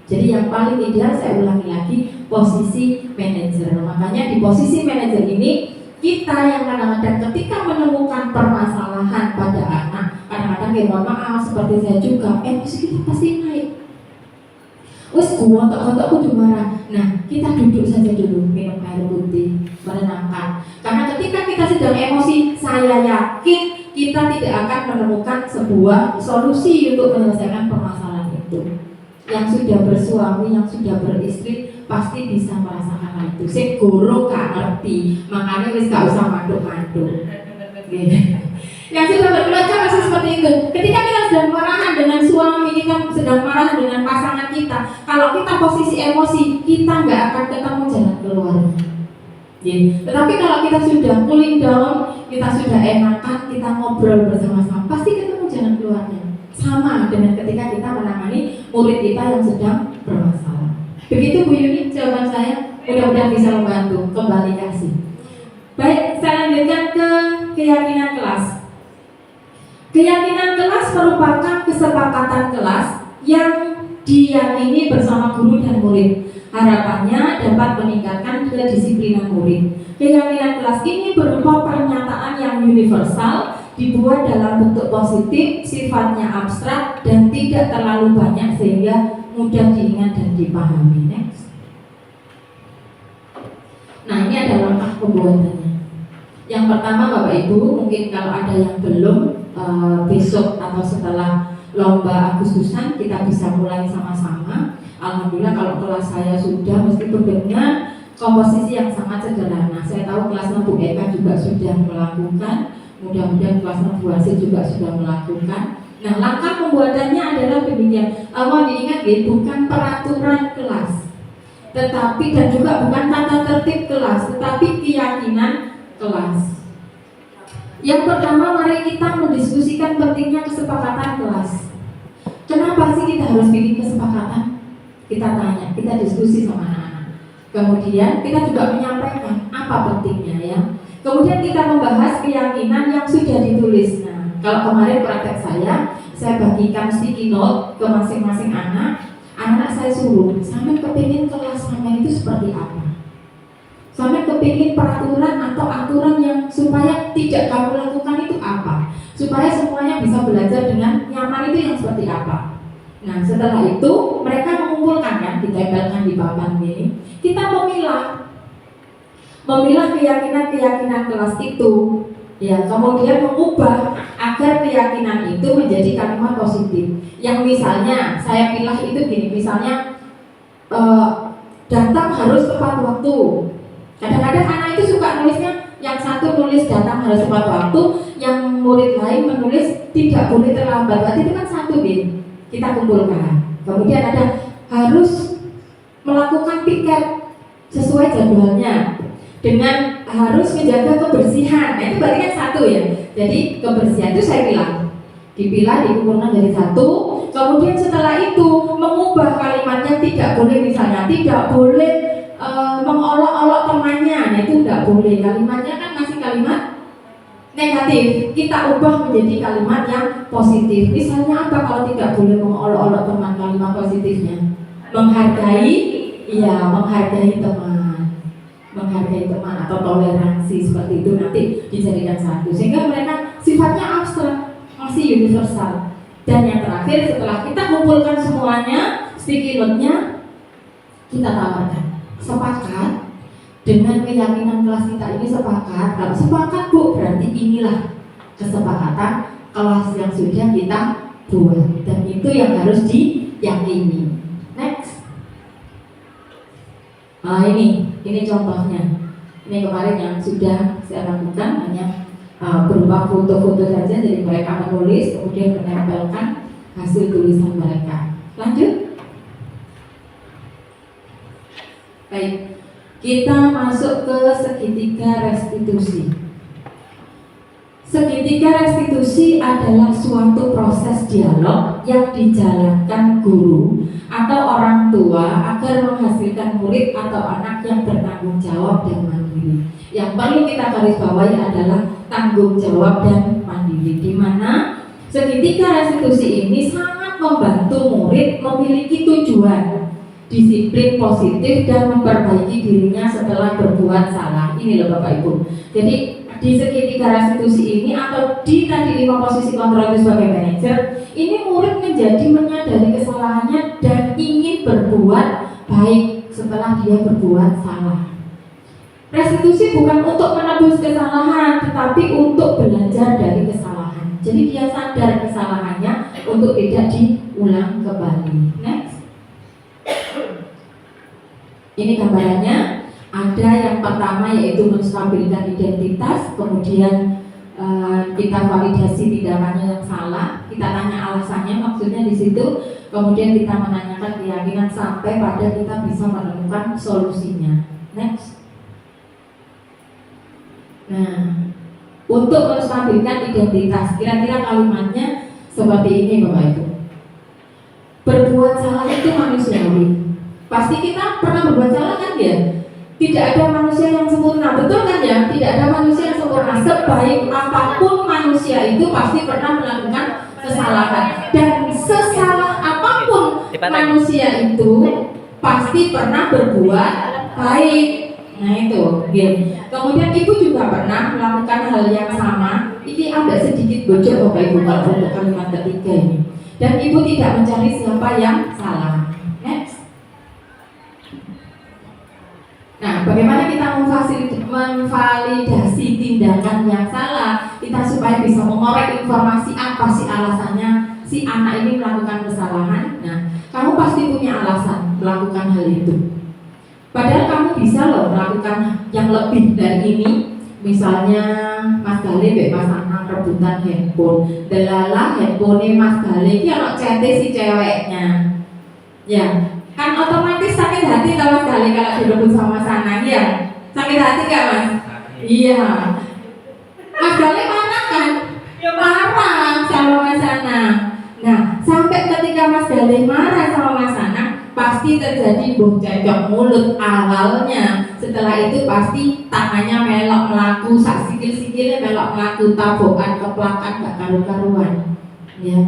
Jadi yang paling ideal, saya ulangi lagi, posisi manajer. Makanya di posisi manajer ini kita yang kadang-kadang ketika menemukan permasalahan pada anak, kadang-kadang ya mohon maaf seperti saya juga, emosi kita pasti naik. Wes gontok-gontok kudu marah. Nah, kita duduk saja dulu, minum air putih, menenangkan. Karena ketika kita sedang emosi, saya yakin kita tidak akan menemukan sebuah solusi untuk menyelesaikan permasalahan itu. Yang sudah bersuami, yang sudah beristri pasti bisa merasakan hal itu. Sing guru gak ngerti, makanya wis gak usah manduk-manduk. Yang sudah berkeluarga pasti seperti itu. Ketika kita sedang marahan dengan suami, kita sedang marah dengan pasangan kita, kalau kita posisi emosi, kita nggak akan ketemu jalan keluar. Tetapi kalau kita sudah cooling down, kita sudah enakan, kita ngobrol bersama-sama, pasti ketemu jalan keluarnya. Sama dengan ketika kita menangani murid kita yang sedang bermasalah. Begitu Bu Yuni jawaban saya, mudah-mudahan bisa membantu. Kembali kasih. Baik, saya lanjutkan ke keyakinan kelas. Keyakinan kelas merupakan kesepakatan kelas yang diyakini bersama guru dan murid. Harapannya dapat meningkatkan kedisiplinan murid. Keyakinan kelas ini berupa pernyataan yang universal, dibuat dalam bentuk positif, sifatnya abstrak dan tidak terlalu banyak sehingga mudah diingat dan dipahami. Next. Nah, ini adalah langkah pembuatannya. Yang pertama, Bapak Ibu, mungkin kalau ada yang belum, besok atau setelah lomba Agustusan kita bisa mulai sama-sama. Alhamdulillah kalau kelas saya sudah, meskipun dengan komposisi yang sangat sederhana. Saya tahu kelas 6 Bu Eka juga sudah melakukan, mudah-mudahan kelas 6 Bu Asih juga sudah melakukan. Nah, langkah pembuatannya adalah demikian. Mohon diingat ya, bukan peraturan kelas, tetapi dan juga bukan tata tertib kelas, tetapi keyakinan kelas. Yang pertama, mari kita mendiskusikan pentingnya kesepakatan kelas. Kenapa sih kita harus bikin kesepakatan? Kita tanya, kita diskusi sama anak-anak. Kemudian kita juga menyampaikan apa pentingnya ya. Kemudian kita membahas keyakinan yang sudah ditulis. Nah, kalau kemarin praktek saya bagikan sticky note ke masing-masing anak. Anak saya suruh, sampai kepingin kelas sampai itu seperti apa? Sampai kepingin peraturan atau aturan yang supaya tidak kamu lakukan itu apa? Supaya semuanya bisa belajar dengan nyaman itu yang seperti apa? Nah, setelah itu mereka mengumpulkan kan, ditempelkan di papan ini. Kita memilah keyakinan-keyakinan kelas itu, ya, kemudian mengubah agar keyakinan itu menjadi kalimat positif. Yang misalnya saya pilih itu gini, misalnya datang harus tepat waktu. Kadang-kadang anak itu suka nulisnya, yang satu nulis datang harus tepat waktu, yang murid lain menulis tidak boleh terlambat. Berarti itu kan satu bin. Kita kumpulkan. Kemudian ada harus melakukan piket sesuai jadwalnya, dengan harus menjaga kebersihan. Nah, itu berarti kan satu ya. Jadi kebersihan itu saya dipilah, dikumpulkan jadi satu. Kemudian setelah itu mengubah kalimatnya, tidak boleh misalnya tidak boleh mengolok-olok temannya. Nah, itu tidak boleh. Kalimatnya kan masih kalimat negatif, kita ubah menjadi kalimat yang positif. Misalnya apa kalau tidak boleh mengolok-olok teman? Kalimat positifnya menghargai, iya, menghargai teman atau toleransi, seperti itu nanti dijadikan satu sehingga mereka sifatnya abstrak, masih universal. Dan yang terakhir, setelah kita kumpulkan semuanya, sticky note-nya kita tawarkan, sepakat dengan keyakinan kelas kita ini sepakat. Kalau sepakat Bu, berarti inilah kesepakatan kelas yang sudah kita buat, dan itu yang harus diyakini. Next. Nah, ini contohnya. Ini kemarin yang sudah saya lakukan, hanya berupa foto-foto saja. Jadi mereka menulis, kemudian menempelkan hasil tulisan mereka. Lanjut. Baik. Kita masuk ke segitiga restitusi. Segitiga restitusi adalah suatu proses dialog yang dijalankan guru atau orang tua agar menghasilkan murid atau anak yang bertanggung jawab dan mandiri. Yang perlu kita garis bawahi adalah tanggung jawab dan mandiri, di mana segitiga restitusi ini sangat membantu murid memiliki tujuan, disiplin positif, dan memperbaiki dirinya setelah berbuat salah. Ini loh Bapak Ibu. Jadi di segitiga restitusi ini atau di tadi 5 posisi kontrol itu sebagai manajer, ini murid menjadi menyadari kesalahannya dan ingin berbuat baik setelah dia berbuat salah. Restitusi bukan untuk menebus kesalahan, tetapi untuk belajar dari kesalahan. Jadi dia sadar kesalahannya untuk tidak diulang kembali. Next. Ini gambarannya. Ada yang pertama yaitu menstabilkan identitas, kemudian kita validasi tindakannya yang salah, kita tanya alasannya, maksudnya di situ, kemudian kita menanyakan keyakinan sampai pada kita bisa menemukan solusinya. Next. Nah, untuk menstabilkan identitas, kira-kira kalimatnya seperti ini Bapak Ibu. Berbuat salah itu manusiawi. Pasti kita pernah berbuat salah kan ya? Tidak ada manusia yang sempurna, betul kan ya? Tidak ada manusia yang sempurna. Sebaik apapun manusia itu pasti pernah melakukan kesalahan. Dan sesalah apapun manusia itu pasti pernah berbuat baik. Nah itu, gitu. Kemudian ibu juga pernah melakukan hal yang sama. Ini ada sedikit bocor Bapak Ibu kalau untuk kalimat ketiga ini. Dan ibu tidak mencari siapa yang salah. Next. Nah, bagaimana kita memvalidasi tindakan yang salah? Kita supaya bisa mengorek informasi apa sih alasannya si anak ini melakukan kesalahan. Nah, kamu pasti punya alasan melakukan hal itu. Padahal kamu bisa loh melakukan yang lebih dari ini. Misalnya Mas Gale mbek Mas Anang rebutan handphone. Delalah handphone Mas Gale iki ono cete si ceweknya. Ya, kan otomatis sakit hati kalau Mas Gale kalau direbut sama Mas Anang ya. Sakit hati gak Mas? Iya. Mas Gale marah kan? Marah sama Mas Anang. Nah, sampai ketika Mas Gale marah sama Mas Anang, pasti terjadi boh cecok mulut awalnya. Setelah itu pasti tangannya melok melaku, sak sikil-sikilnya melok melaku, tabokan, keplakan, gak karu-karuan. Ya.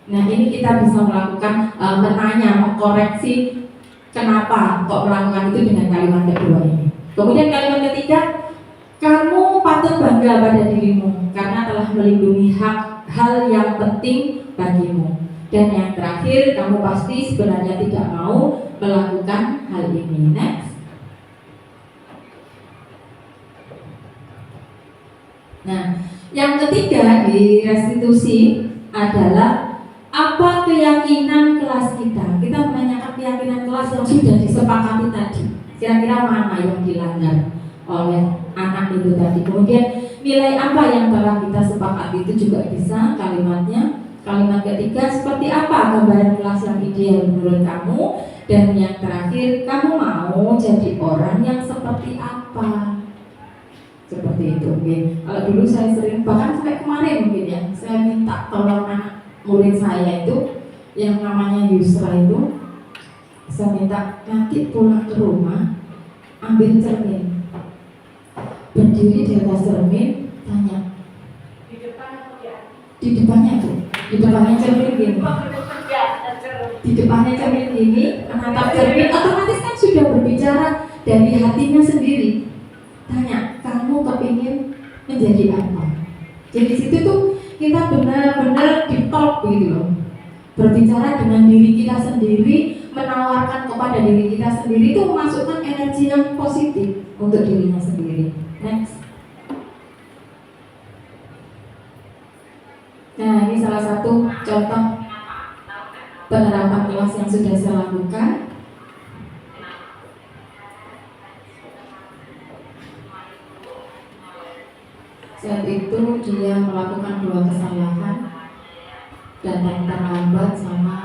Nah ini kita bisa melakukan menanya, mengkoreksi kenapa kok melakukan itu dengan kalimat kedua ini. Kemudian kalimat ketiga, kamu patut bangga pada dirimu karena telah melindungi hal yang penting bagimu. Dan yang terakhir, kamu pasti sebenarnya tidak mau melakukan hal ini. Next. Nah, yang ketiga di restitusi adalah apa keyakinan kelas kita. Kita menanyakan keyakinan kelas yang sudah disepakati tadi. Kira-kira mana yang dilanggar oleh anak itu tadi. Kemudian nilai apa yang telah kita sepakati itu juga bisa kalimatnya. Kalimat ketiga, seperti apa gambaran kelas yang ideal menurut kamu? Dan yang terakhir, kamu mau jadi orang yang seperti apa? Seperti itu. Okay. Kalau dulu saya sering, bahkan sampai kemarin mungkin ya, saya minta tolong anak murid saya itu yang namanya Yusra itu, saya minta nanti pulang ke rumah ambil cermin, berdiri di atas cermin, tanya Di depan atau di atas? di depannya tuh. Di depannya cermin gini. Di depannya cermin gini, menatap cermin, otomatis kan sudah berbicara dari hatinya sendiri. Tanya, kamu kepingin menjadi apa? Jadi situ tuh kita benar-benar di talk gitu loh. Berbicara dengan diri kita sendiri, menawarkan kepada diri kita sendiri itu memasukkan energi yang positif untuk dirinya sendiri. Next. Nah, ini salah satu contoh penerapan kelas yang sudah saya lakukan. Saat itu dia melakukan 2 kesalahan, datang terlambat sama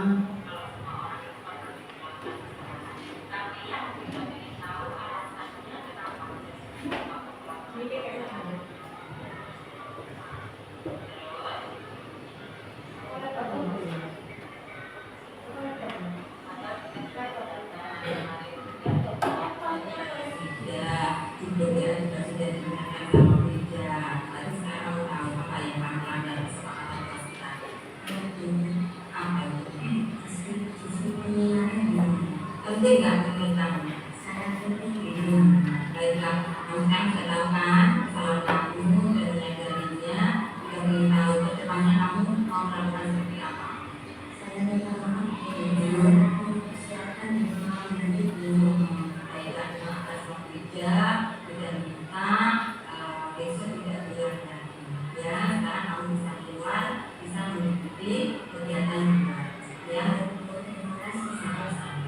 penting nggak menurut kamu? Sangat penting. Baiklah, kamu kan sudah tahu kan kesalahan kamu dan menyadarinya, sudah memberitahu ke depannya kamu mau melakukan seperti apa? Saya minta maaf belum siapkan dengan belum. Baiklah, terima atas waktunya dan minta besok tidak bilang lagi. Ya, sekarang kamu bisa keluar, bisa mengikuti kegiatan juga. Ya, terima kasih sama-sama.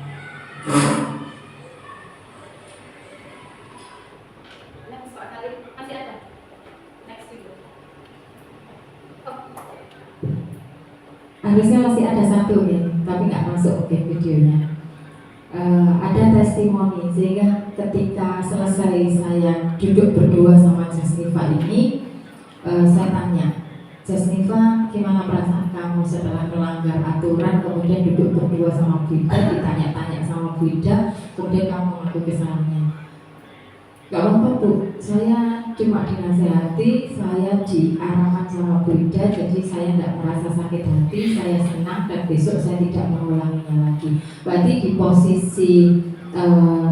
Next Pak Khalid, masih ada? Next video. Harusnya masih ada satu ya, tapi nggak masuk ke videonya. Ada testimoni sehingga ketika selesai saya duduk berdua sama Jasnifa ini, saya tanya, Jasnifa, gimana perasaan kamu setelah melanggar aturan, kemudian duduk berdua sama Bu Ida, ditanya-tanya sama Bu Ida, kemudian kamu mengaku kesalahannya. Gak apa-apa Bu, saya cuma dinasehati, saya diarahkan sama Bu Ida, jadi saya tidak merasa sakit hati, saya senang dan besok saya tidak mengulanginya lagi. Berarti di posisi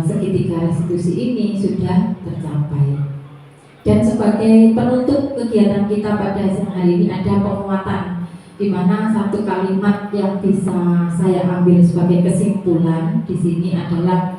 segitiga restitusi ini sudah tercapai. Dan sebagai penutup kegiatan kita pada siang hari ini ada penguatan, di mana satu kalimat yang bisa saya ambil sebagai kesimpulan di sini adalah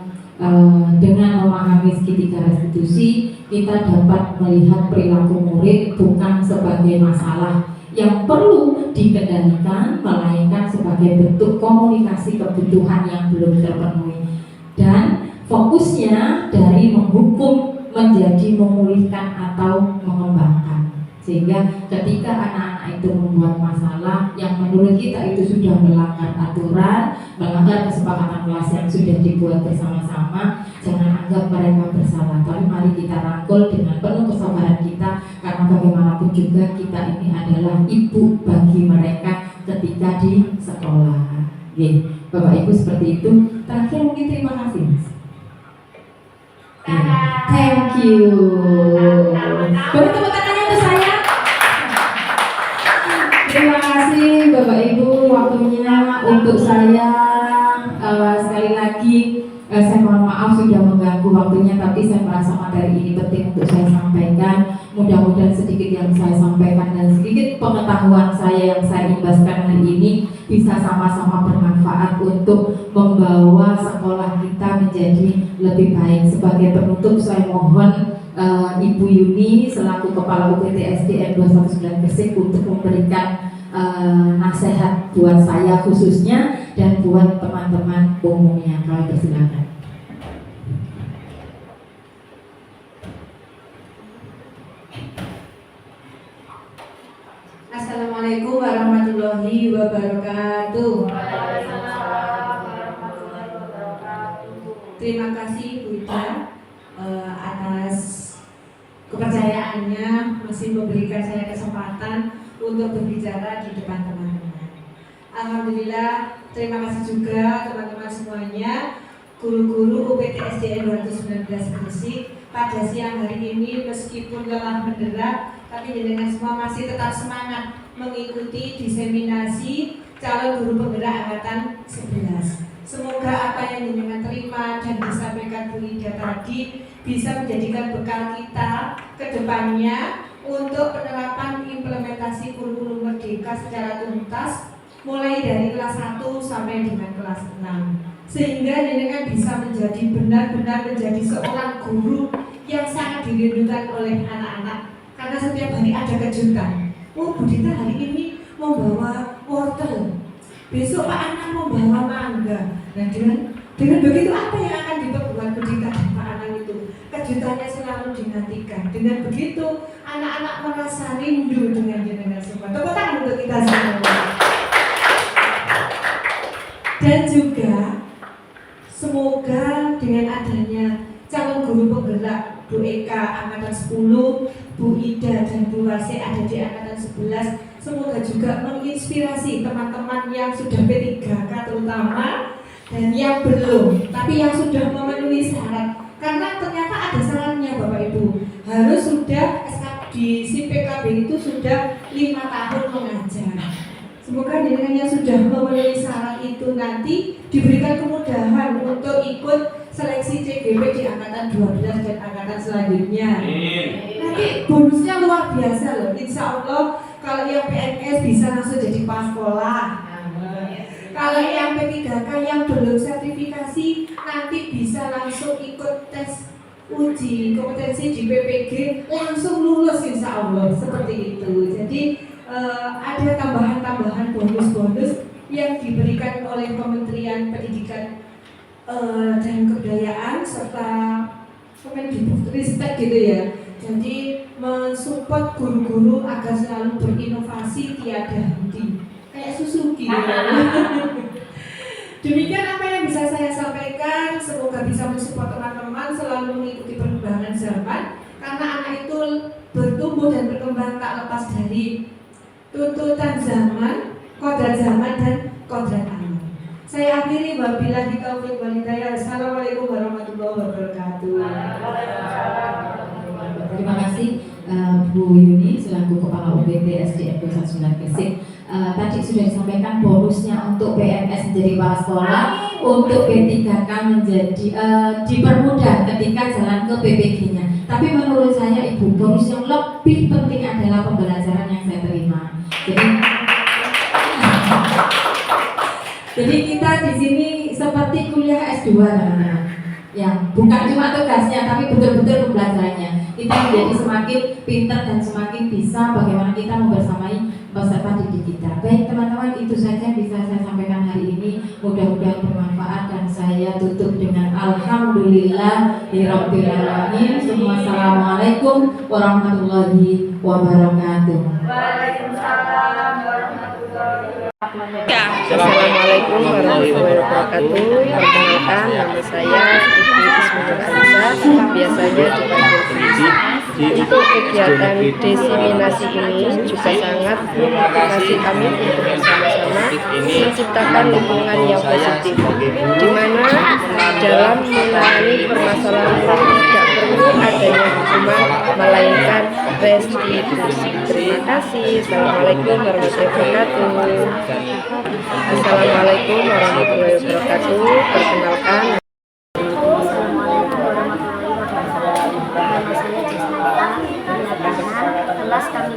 dengan memahami segitiga restitusi, kita dapat melihat perilaku murid bukan sebagai masalah yang perlu dikendalikan, melainkan sebagai bentuk komunikasi kebutuhan yang belum terpenuhi. Dan fokusnya dari menghukum menjadi memulihkan atau mengembangkan. Sehingga ketika anak-anak itu membuat masalah yang menurut kita itu sudah melanggar aturan, melanggar kesepakatan kelas yang sudah dibuat bersama-sama, jangan anggap mereka bersalah. Tapi mari kita rangkul dengan penuh kesabaran kita, karena bagaimanapun juga kita ini adalah ibu bagi mereka ketika di sekolah. Oke, Bapak Ibu seperti itu. Terakhir mungkin terima kasih Mas. Thank you. Beri tepuk tangannya untuk saya. Terima kasih Bapak Ibu waktunya untuk saya. Sekali lagi saya mohon maaf sudah mengganggu waktunya, tapi saya merasa materi ini penting untuk saya sampaikan. Mudah-mudahan sedikit yang saya sampaikan dan sedikit pengetahuan saya yang saya imbaskan hari ini bisa sama-sama bermanfaat untuk membawa sekolah kita menjadi lebih baik. Sebagai penutup saya mohon Ibu Yuni selaku Kepala UPT SDN 219 Gresik untuk memberikan nasihat buat saya khususnya dan buat teman-teman umumnya. Kami persilakan. Assalamualaikum warahmatullahi wabarakatuh. Terima kasih Bu Ida atas kepercayaannya masih memberikan saya kesempatan untuk berbicara di depan teman-teman. Alhamdulillah, terima kasih juga teman-teman semuanya, guru-guru UPT SDN 219 Gresik. Pada siang hari ini meskipun lelah menderak, tapi jenengan semua masih tetap semangat mengikuti diseminasi calon guru penggerak angkatan 11. Semoga apa yang jenengan terima dan disampaikan Bu Ida tadi bisa menjadikan bekal kita ke depannya untuk penerapan implementasi kurikulum merdeka secara tuntas mulai dari kelas 1 sampai dengan kelas 6, sehingga jenengan bisa menjadi benar-benar menjadi seorang guru yang sangat dirindukan oleh anak-anak, karena setiap hari ada kejutan. Oh, Bu Dita hari ini membawa wortel, besok Pak Anang membawa mangga. Nah, dengan begitu apa yang akan diperbuat Bu Dita dan Pak Anang itu? Kejutannya selalu dinantikan. Dengan begitu anak-anak merasa rindu dengan jenengan semua. Tepuk tangan untuk kita semua. Dan juga semoga dengan adanya calon guru penggerak Bu Eka angkatan 10, Bu Ida dan Bu Wase ada di angkatan 11, semoga juga menginspirasi teman-teman yang sudah P3K terutama dan yang belum, tapi yang sudah memenuhi syarat. Karena ternyata ada syaratnya Bapak Ibu, harus sudah di PKB itu sudah 5 tahun mengajar. Semoga dengan yang sudah memenuhi syarat itu nanti diberikan kemudahan untuk ikut seleksi CGP di angkatan 12 dan angkatan selanjutnya. Nanti bonusnya luar biasa loh. Insya Allah kalau yang PNS bisa langsung jadi kepala sekolah. Kalau yang P3K yang belum sertifikasi nanti bisa langsung ikut tes uji kompetensi di PPG, langsung lulus insya Allah, seperti itu. Jadi ada tambahan-tambahan bonus-bonus yang diberikan oleh Kementerian Pendidikan dan Kebudayaan serta Kemendikbudristek gitu ya. Jadi mensupport guru-guru agar selalu berinovasi tiada henti, kayak Suzuki. Demikian apa yang bisa saya sampaikan. Semoga bisa mensupport teman-teman selalu mengikuti perkembangan zaman, karena anak itu bertumbuh dan berkembang tak lepas dari tuntutan zaman, kodrat zaman dan kodrat alam. Saya akhiri wabillahi taufiq wal hidayah. Assalamualaikum warahmatullahi wabarakatuh. Terima kasih Bu Yuni selaku Kepala UPT SDN 29 Gresik. Tadi sudah disampaikan bonusnya untuk PNS menjadi kepala sekolah, untuk P3K menjadi dipermudah ketika jalan ke PPG-nya. Tapi menurut saya Ibu, bonus yang lebih penting adalah pembelajaran yang saya terima. Jadi kita di sini seperti kuliah S2 teman-teman. Yang bukan cuma tugasnya tapi betul-betul pembelajarannya. Kita menjadi semakin pintar dan semakin bisa bagaimana kita membersamai peserta didik kita. Baik teman-teman, itu saja yang bisa saya sampaikan hari ini. Mudah-mudahan bermanfaat dan saya tutup dengan alhamdulillah rabbil alamin. Semua assalamualaikum warahmatullahi wabarakatuh. Waalaikumsalam warahmatullahi wabarakatuh. Assalamualaikum warahmatullahi wabarakatuh. Perkenalkan, nama saya Ibu Ismail Alisa, biasanya dipanggil Fris. Untuk kegiatan diseminasi ini juga sangat memotivasi kami untuk bersama-sama menciptakan lingkungan yang positif, di mana dalam menangani permasalahan tidak perlu adanya hukuman, melainkan restitusi. Terima kasih. Assalamualaikum warahmatullahi wabarakatuh. Assalamualaikum warahmatullahi wabarakatuh. Perkenalkan, Assalamualaikum warahmatullahi wabarakatuh. Nama saya Jasnita. Kelas kami